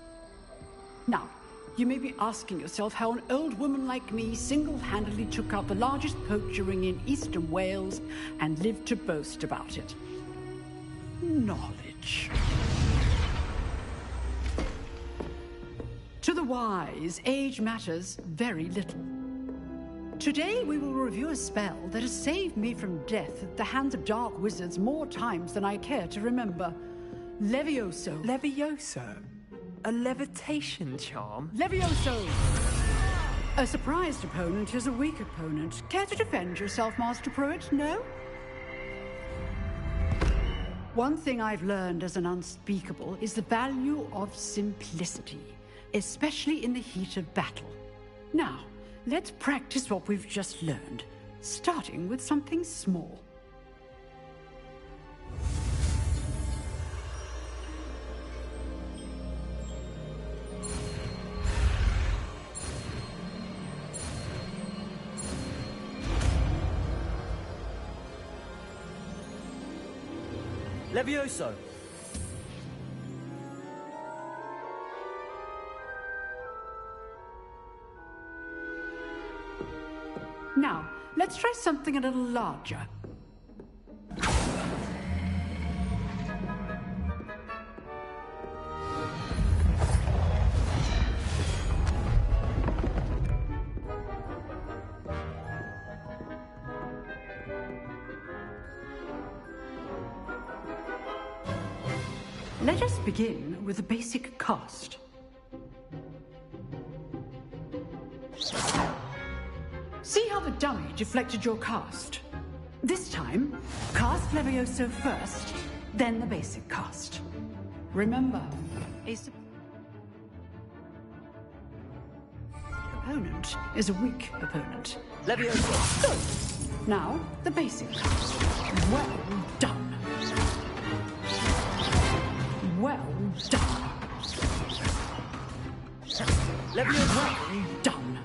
Now, you may be asking yourself how an old woman like me single-handedly took out the largest poacher ring in eastern Wales and lived to boast about it. Knowledge. To the wise, age matters very little. Today we will review a spell that has saved me from death at the hands of dark wizards more times than I care to remember. Levioso. Levioso? A levitation charm? Levioso! A surprised opponent is a weak opponent. Care to defend yourself, Master Pruitt? No? One thing I've learned as an unspeakable is the value of simplicity. especially in the heat of battle. Now, let's practice what we've just learned, starting with something small. Levioso! Now, let's try something a little larger. Let us begin with a basic cast. See how the dummy deflected your cast? This time, cast Levioso first, then the basic cast. Remember, a opponent is a weak opponent. Levioso! Good. Now, the basic cast. Well done. Well done. Levioso! Well done.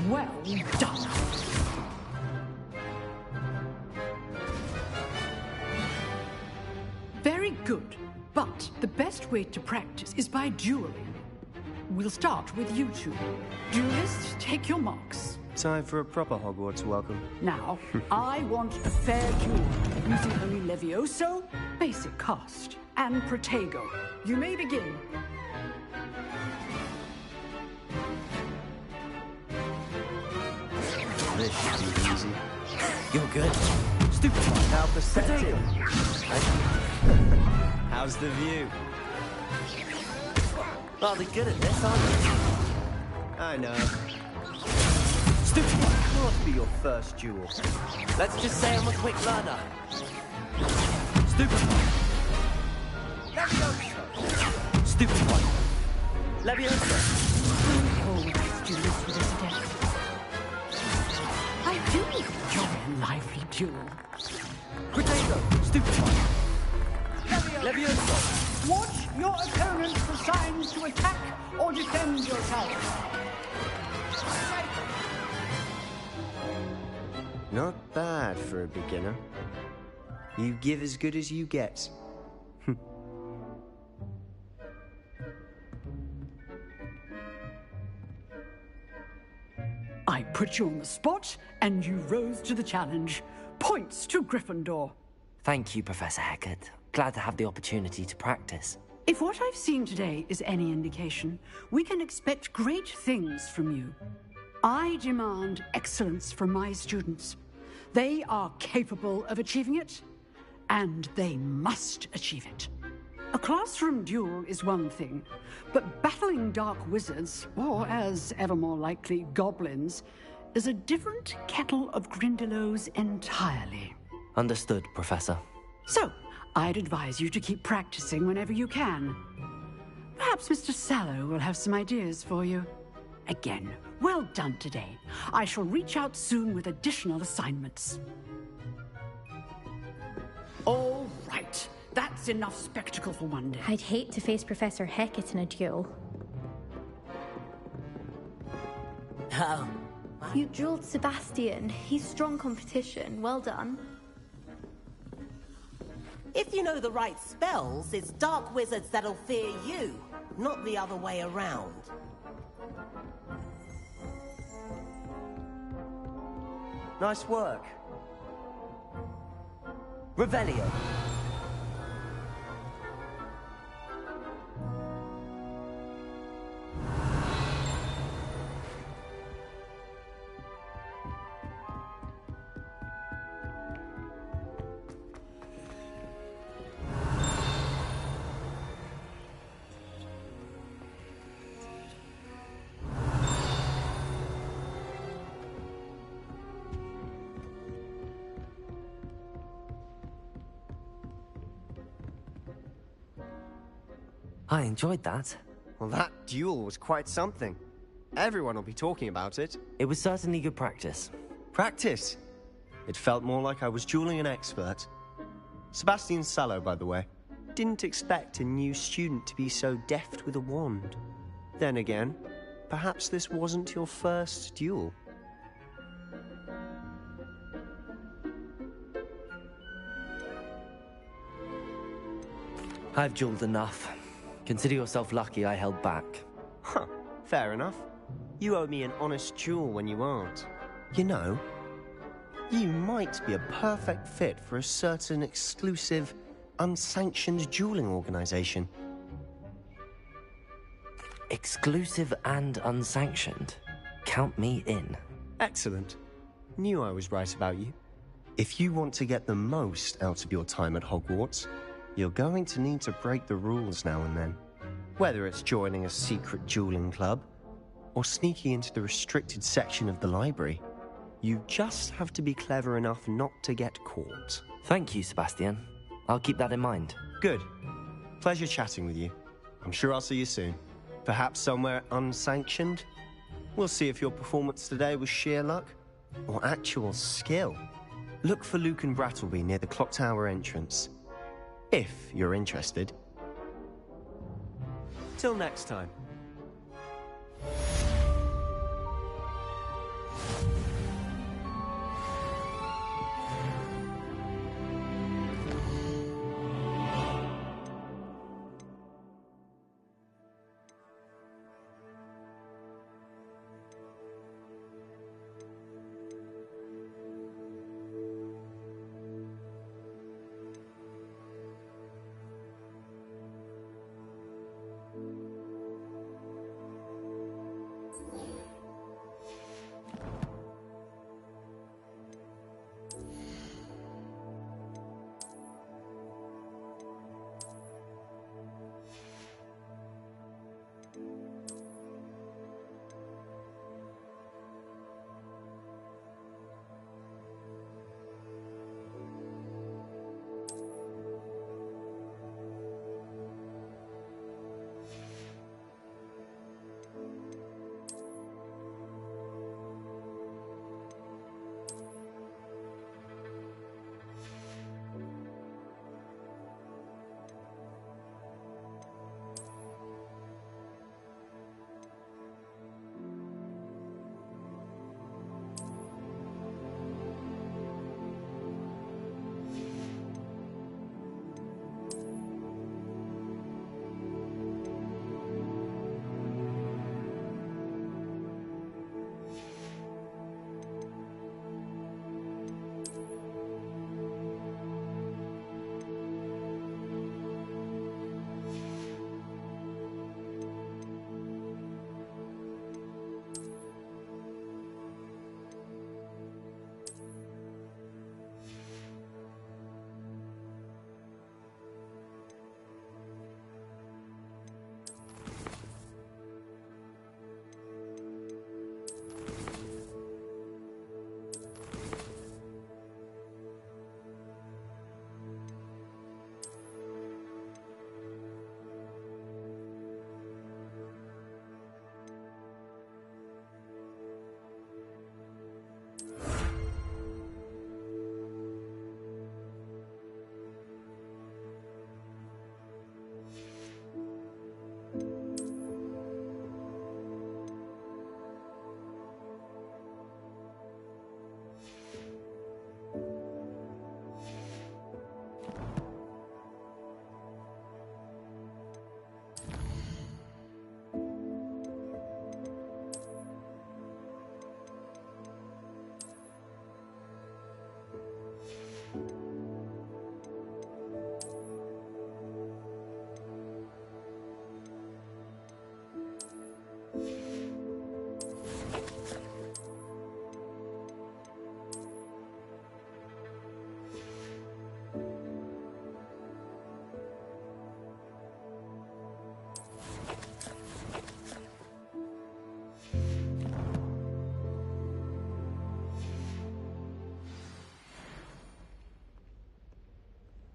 Well done. Very good, but the best way to practice is by dueling. We'll start with you two. Duelists, take your marks. Time for a proper Hogwarts welcome. Now, I want a fair duel, using only Levioso, basic cast, and Protego. You may begin. This should be easy. You're good. Stupid one. How perceptive. How's the view? Rather good at this, aren't you? I know. Stupid one. Must be your first duel. Let's just say I'm a quick learner. Stupid one. Levioso. Stupid one. Levioso. Always duelist with us again. I do enjoy a lively duel. Protego. Stupid one. Levioso. Watch your opponent for signs to attack or defend yourself. Not bad for a beginner. You give as good as you get. I put you on the spot, and you rose to the challenge. Points to Gryffindor. Thank you, Professor Hecat. Glad to have the opportunity to practice. If what I've seen today is any indication, we can expect great things from you. I demand excellence from my students. They are capable of achieving it, and they must achieve it. A classroom duel is one thing, but battling dark wizards, or as ever more likely, goblins, is a different kettle of Grindylows entirely. Understood, Professor. So, I'd advise you to keep practicing whenever you can. Perhaps Mr. Sallow will have some ideas for you. Again, well done today. I shall reach out soon with additional assignments. All right. That's enough spectacle for one day. I'd hate to face Professor Hecat in a duel. Oh. You dueled Sebastian. He's strong competition. Well done. If you know the right spells, it's dark wizards that'll fear you, not the other way around. Nice work. Revelio. I enjoyed that. Well, that duel was quite something. Everyone will be talking about it. It was certainly good practice. Practice? It felt more like I was dueling an expert. Sebastian Sallow, by the way. Didn't expect a new student to be so deft with a wand. Then again, perhaps this wasn't your first duel. I've dueled enough. Consider yourself lucky I held back. Huh, fair enough. You owe me an honest duel when you aren't. You know, you might be a perfect fit for a certain exclusive, unsanctioned dueling organization. Exclusive and unsanctioned? Count me in. Excellent. Knew I was right about you. If you want to get the most out of your time at Hogwarts, you're going to need to break the rules now and then. Whether it's joining a secret dueling club, or sneaking into the restricted section of the library, you just have to be clever enough not to get caught. Thank you, Sebastian. I'll keep that in mind. Good. Pleasure chatting with you. I'm sure I'll see you soon. Perhaps somewhere unsanctioned? We'll see if your performance today was sheer luck, or actual skill. Look for Luke and Brattleby near the clock tower entrance. If you're interested. Till next time.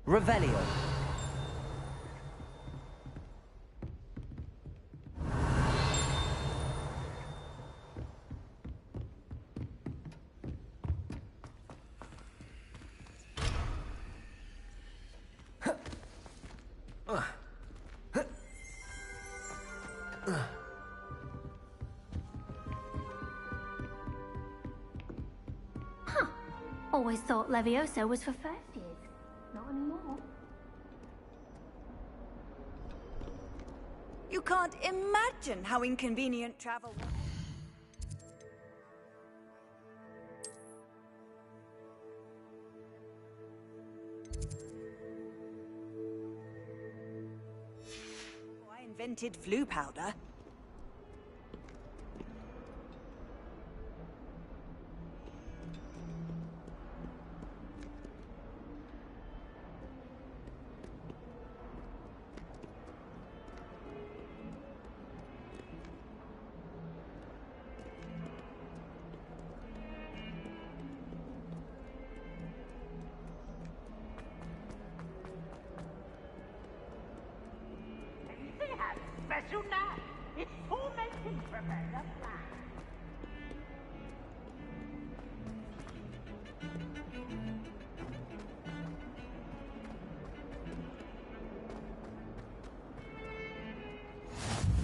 Revelio. Huh. Always thought Levioso was for first years. Not anymore. You can't imagine how inconvenient travel was. I invented flu powder. Special night. It's tormenting for better plan.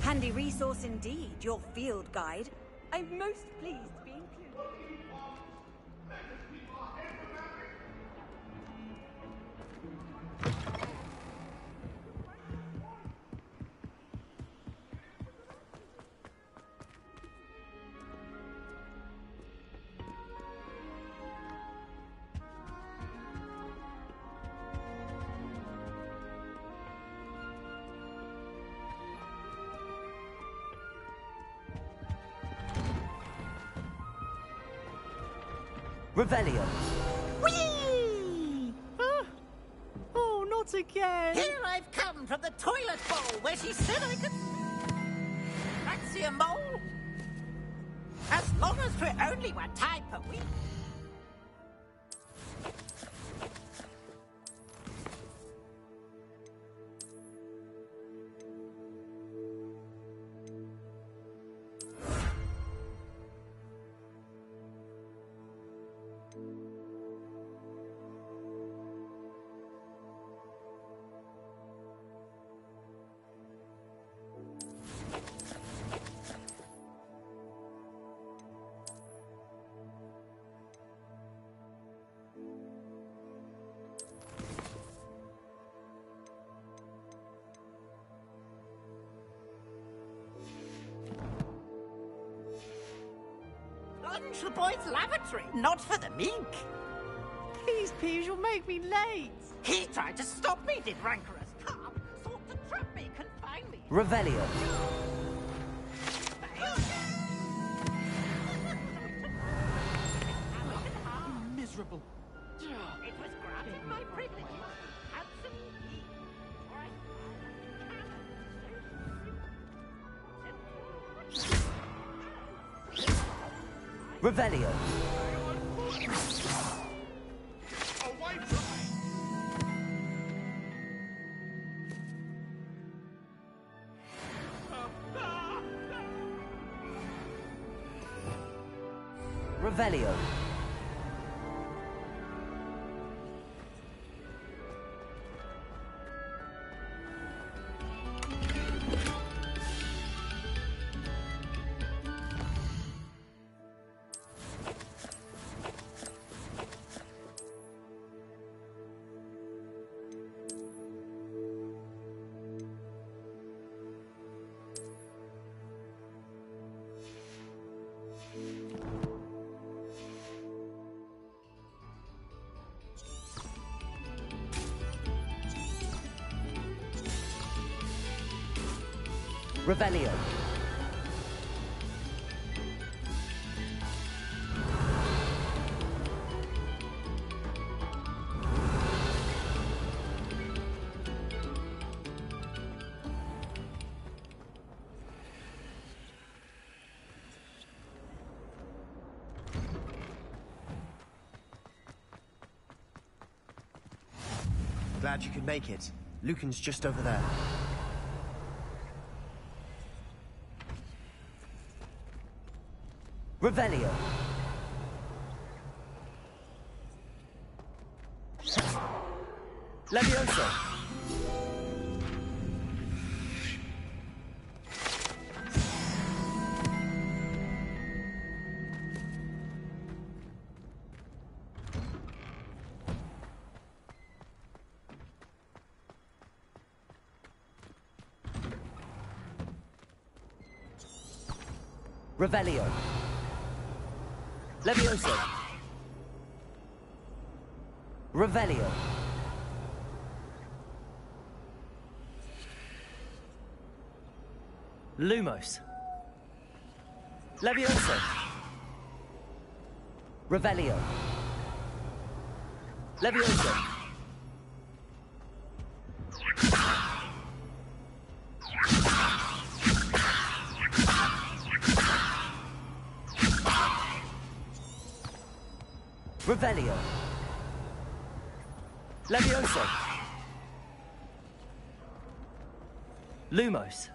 Handy resource indeed, your field guide. I'm most pleased to be included. Revelio. Whee! Oh, not again! Here I've come from the toilet bowl where she said I could... Fancy a mole? As long as we're only one time per week. Plunge the boy's lavatory, not for the mink. Please, Peeves, you'll make me late. He tried to stop me, did rancorous carp. Sought to trap me, confine me. Revelio. Miserable. It was granted my privilege. Absolutely. Revelio. Revelio. Revelio. Glad you could make it. Lucan's just over there. Revelio. Levioso. Revelio. Levioso. Revelio. Lumos. Levioso. Revelio. Levioso. Revelio. Levioso. Lumos.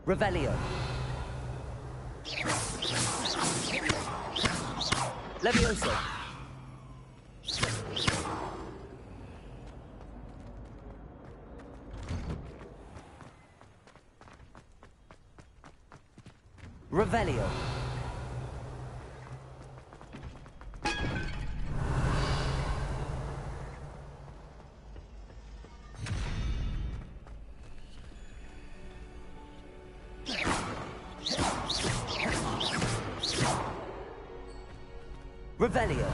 Revelio. Levioso. Revelio. Revelio.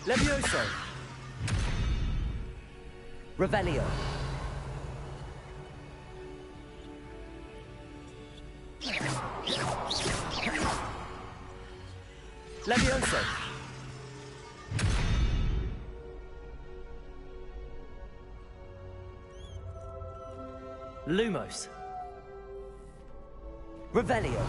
Levioso. Revelio. Levioso. Lumos. Revelio.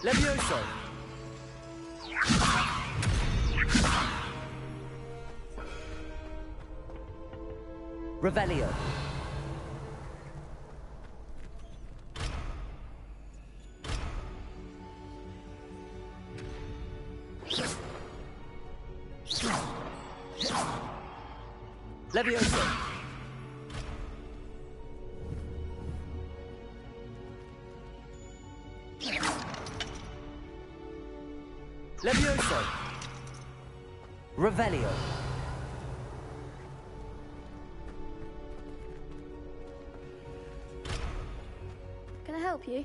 Levioso. Revelio. Levioso. Levioso. Revelio. Can I help you?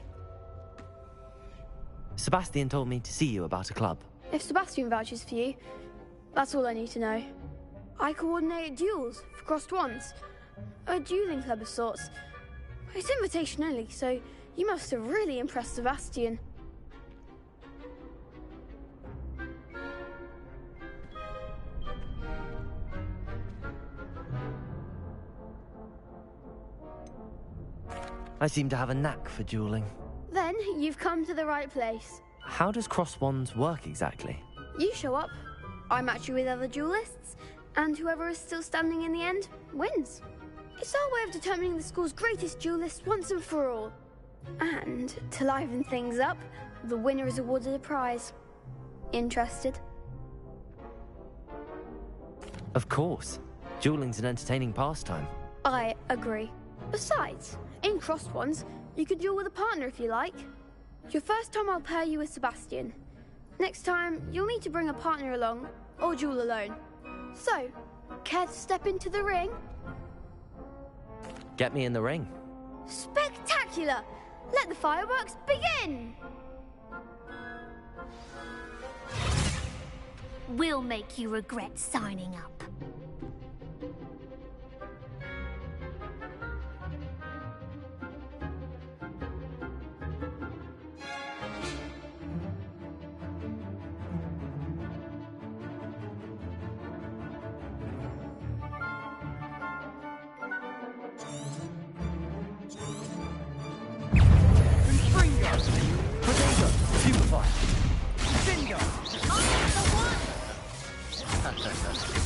Sebastian told me to see you about a club. If Sebastian vouches for you, that's all I need to know. I coordinate duels for crossed wands. A dueling club of sorts. It's invitation only, so you must have really impressed Sebastian. I seem to have a knack for dueling. Then you've come to the right place. How does cross wands work exactly? You show up, I match you with other duelists, and whoever is still standing in the end wins. It's our way of determining the school's greatest duelist once and for all. And to liven things up, the winner is awarded a prize. Interested? Of course. Dueling's an entertaining pastime. I agree. Besides, in crossed ones, you can duel with a partner if you like. Your first time I'll pair you with Sebastian. Next time, you'll need to bring a partner along, or duel alone. So, care to step into the ring? Get me in the ring. Spectacular! Let the fireworks begin! We'll make you regret signing up.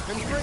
Bingo!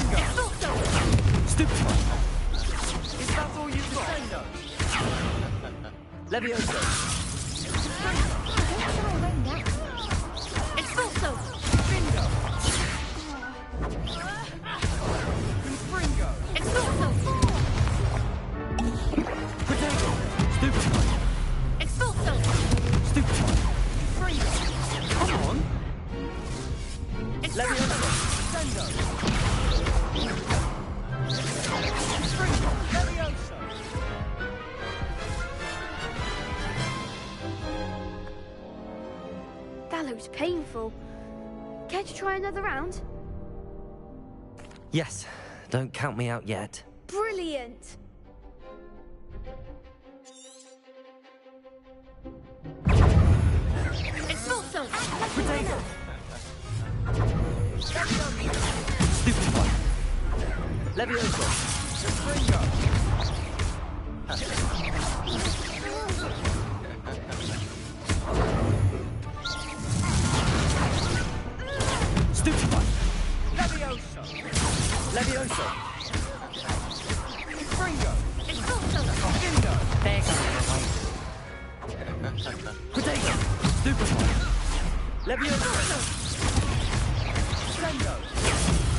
That looked painful. Care to try another round? Yes, don't count me out yet. Brilliant! Expulso! Potato! Stupid one! Levioso! Springo! Stupid one! Levioso! Levioso! Springo! Expulso! Dindo! Potato! Stupid one! Levioso! Sendo!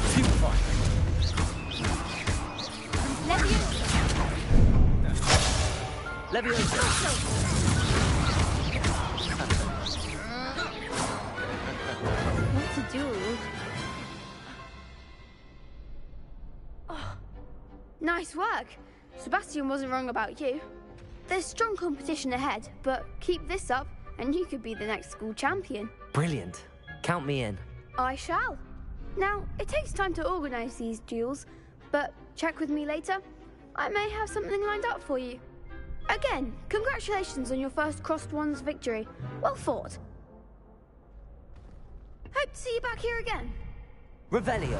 Stupid one! Levioso! Levioso! What to do? Oh, nice work. Sebastian wasn't wrong about you. There's strong competition ahead, but keep this up and you could be the next school champion. Brilliant. Count me in. I shall. Now, it takes time to organise these duels, but check with me later. I may have something lined up for you. Again, congratulations on your first Crossed Wands victory. Well fought. Hope to see you back here again. Revelio.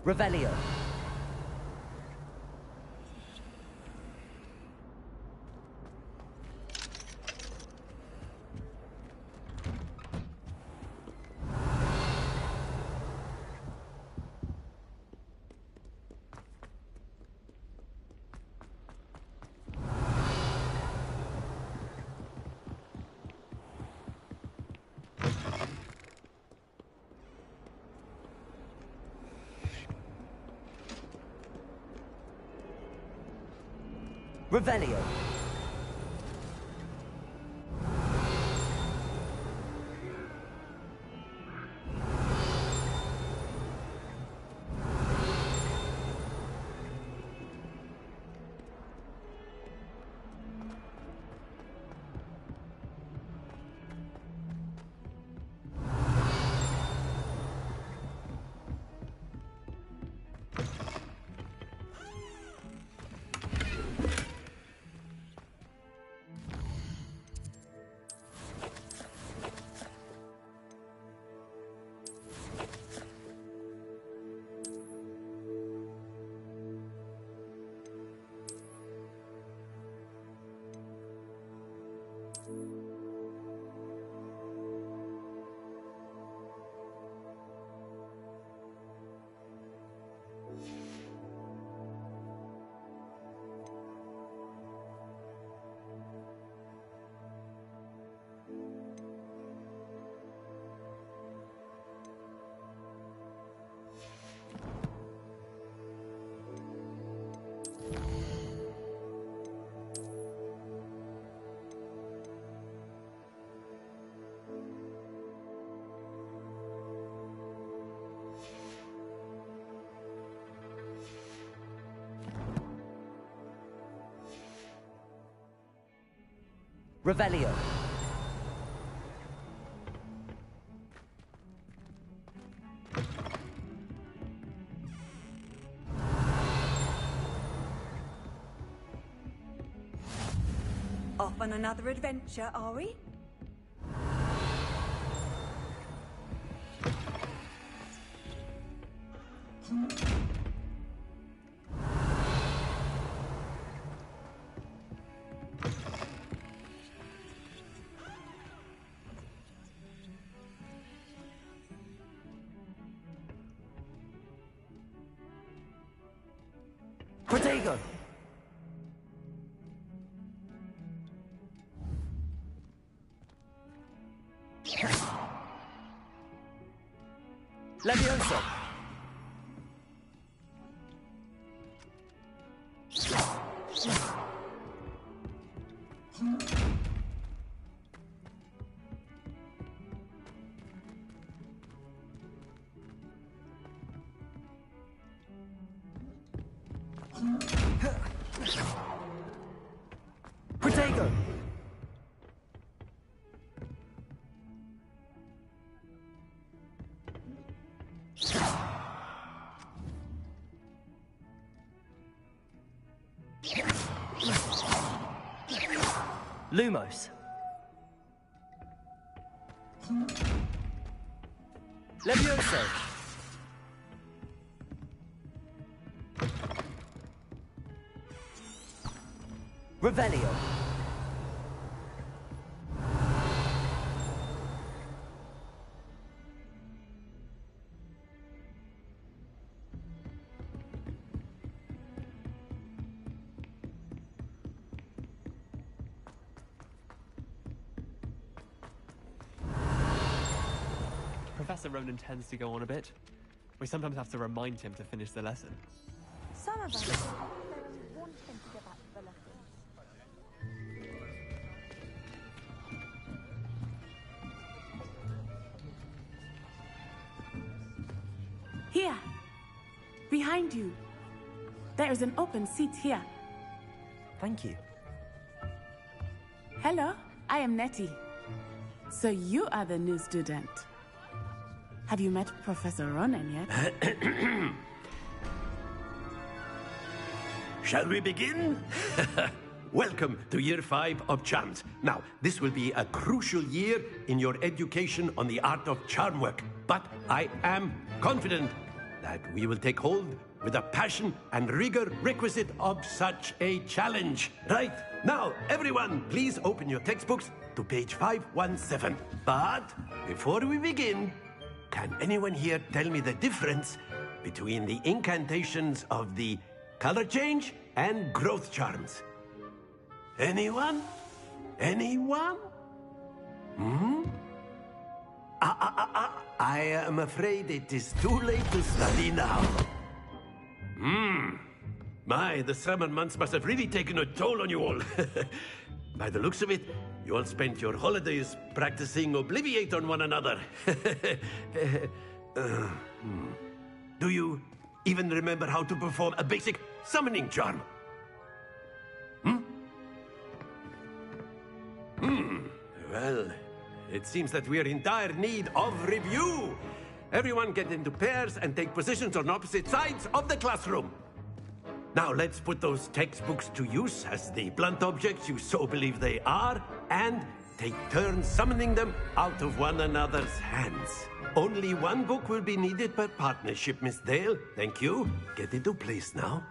Revelio. Revelio. Revelio. Off on another adventure, are we? Protego. Levioso! Protego! Lumos. Levioso. Revelio. Professor Ronan tends to go on a bit. We sometimes have to remind him to finish the lesson. Some of us want him to get back to the lessons. Here. Behind you. There is an open seat here. Thank you. Hello, I am Nettie. So you are the new student. Have you met Professor Ronan yet? Shall we begin? Welcome to Year 5 of Charms. Now, this will be a crucial year in your education on the art of charm work. But I am confident that we will take hold with the passion and rigor requisite of such a challenge. Right, now, everyone, please open your textbooks to page 517. But before we begin, can anyone here tell me the difference between the incantations of the color change and growth charms? Anyone? Anyone? I am afraid it is too late to study now. My, the summer months must have really taken a toll on you all. By the looks of it, you all spent your holidays practicing Obliviate on one another. Do you even remember how to perform a basic summoning charm? Well, it seems that we are in dire need of review. Everyone get into pairs and take positions on opposite sides of the classroom. Now let's put those textbooks to use as the blunt objects you so believe they are, and take turns summoning them out of one another's hands. Only one book will be needed per partnership, Miss Dale. Thank you. Get into place now.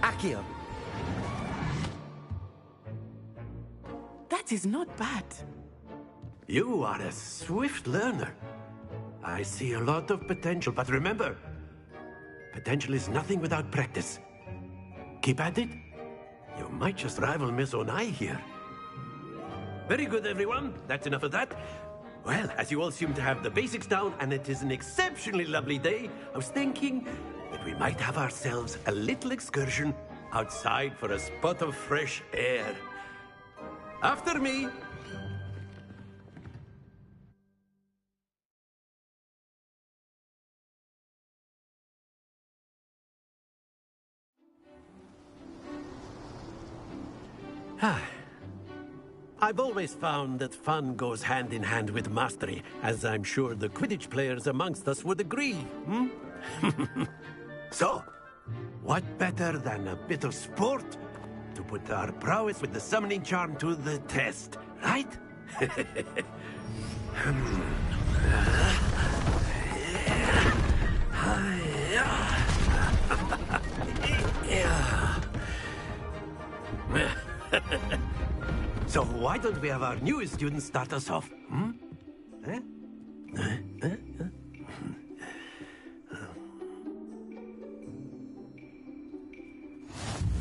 Accio. That is not bad. You are a swift learner. I see a lot of potential, but remember, potential is nothing without practice. Keep at it. You might just rival Miss Onai here. Very good, everyone. That's enough of that. Well, as you all seem to have the basics down, and it is an exceptionally lovely day, I was thinking that we might have ourselves a little excursion outside for a spot of fresh air. After me. I've always found that fun goes hand in hand with mastery, as I'm sure the Quidditch players amongst us would agree. So, what better than a bit of sport to put our prowess with the summoning charm to the test, right? So why don't we have our newest student start us off? Hmm? Eh?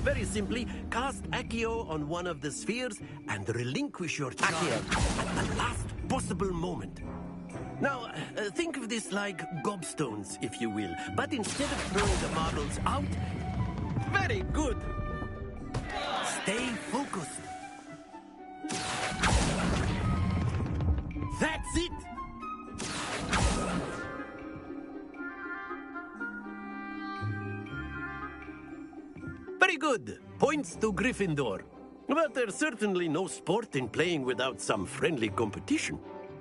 Very simply, cast Accio on one of the spheres and relinquish your charge at the last possible moment. Now, think of this like gobstones, if you will. But instead of throwing the marbles out... Very good! Stay focused. That's it! Very good. Points to Gryffindor. But there's certainly no sport in playing without some friendly competition.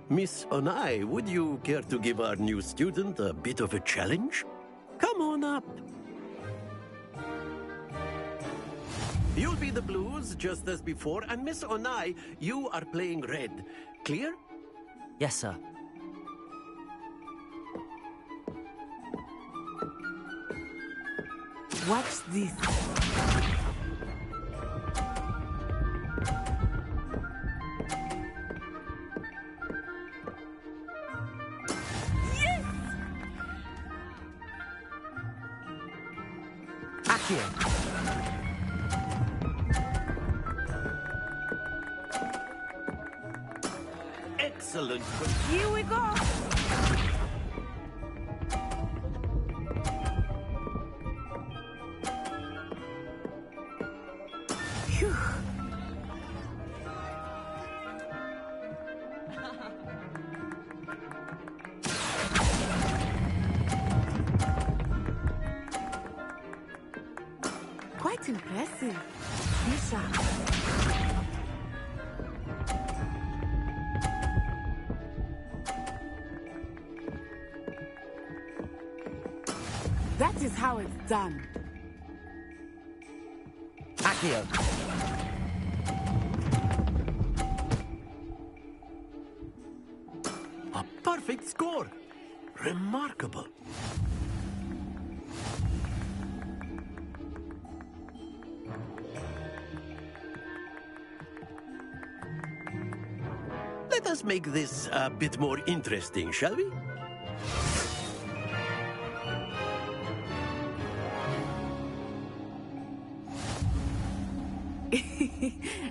Miss Onai, would you care to give our new student a bit of a challenge? Come on up. You'll be the blues, just as before, and Miss Onai, you are playing red. Clear? Yes, sir. Watch this. Yes! Accio. Excellent. Here we go. Phew. Quite impressive. Bishop. That is how it's done. Accio. A perfect score. Remarkable. Let us make this a bit more interesting, shall we?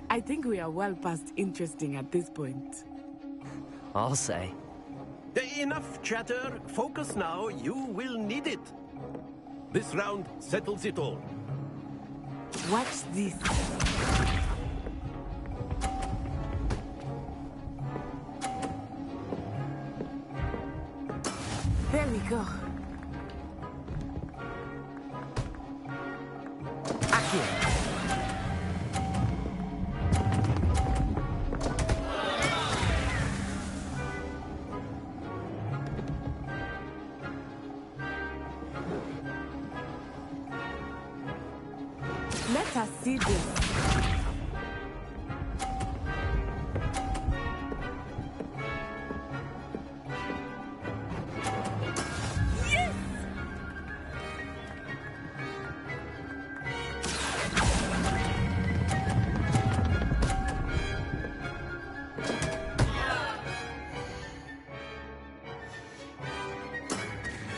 I think we are well past interesting at this point. I'll say. Enough chatter. Focus now. You will need it. This round settles it all. Watch this. There we go. Accio. Let us see this. Yes!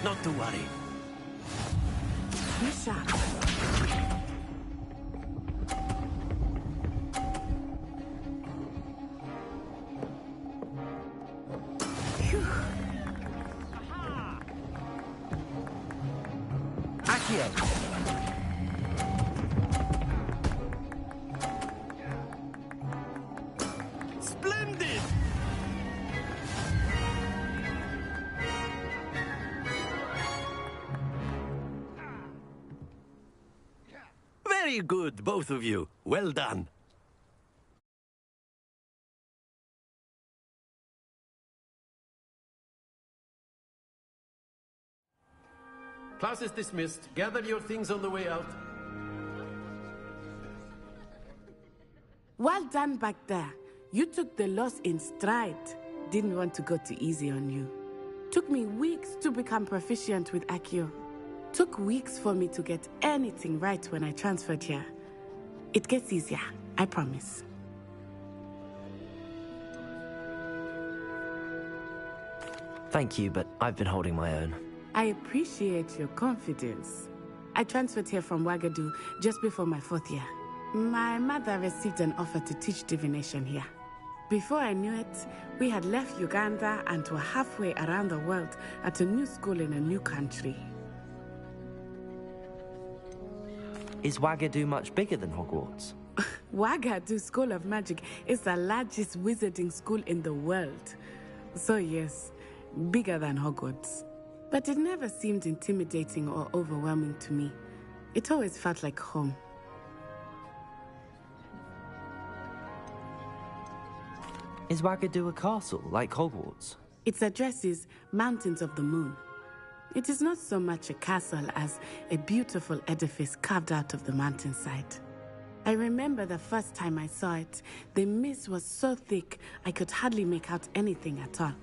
Not to worry. Bishop. Accio. Splendid! Very good, both of you. Well done. Class is dismissed. Gather your things on the way out. Well done back there. You took the loss in stride. Didn't want to go too easy on you. Took me weeks to become proficient with Accio. Took weeks for me to get anything right when I transferred here. It gets easier, I promise. Thank you, but I've been holding my own. I appreciate your confidence. I transferred here from Wagadu just before my 4th year. My mother received an offer to teach divination here. Before I knew it, we had left Uganda and were halfway around the world at a new school in a new country. Is Wagadu much bigger than Hogwarts? Wagadu School of Magic is the largest wizarding school in the world. So yes, bigger than Hogwarts. But it never seemed intimidating or overwhelming to me. It always felt like home. Is Wagadu a castle, like Hogwarts? Its address is Mountains of the Moon. It is not so much a castle as a beautiful edifice carved out of the mountainside. I remember the first time I saw it, the mist was so thick I could hardly make out anything at all.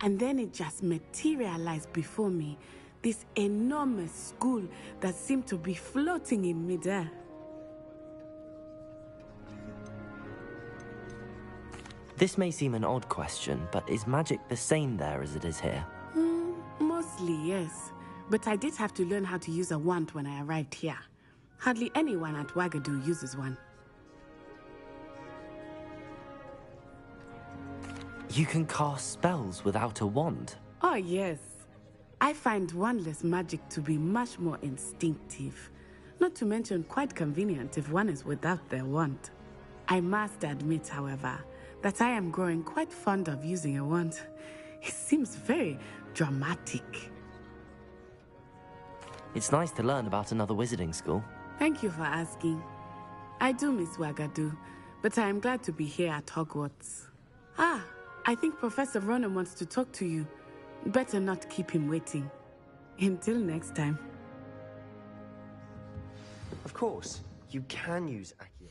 And then it just materialized before me, this enormous school that seemed to be floating in midair. This may seem an odd question, but is magic the same there as it is here? Mostly, yes. But I did have to learn how to use a wand when I arrived here. Hardly anyone at Wagadu uses one. You can cast spells without a wand? Oh, yes. I find wandless magic to be much more instinctive. Not to mention quite convenient if one is without their wand. I must admit, however, that I am growing quite fond of using a wand. It seems very dramatic. It's nice to learn about another wizarding school. Thank you for asking. I do miss Wagadu, but I am glad to be here at Hogwarts. Ah, I think Professor Ronan wants to talk to you. Better not keep him waiting. Until next time. Of course, you can use Accio.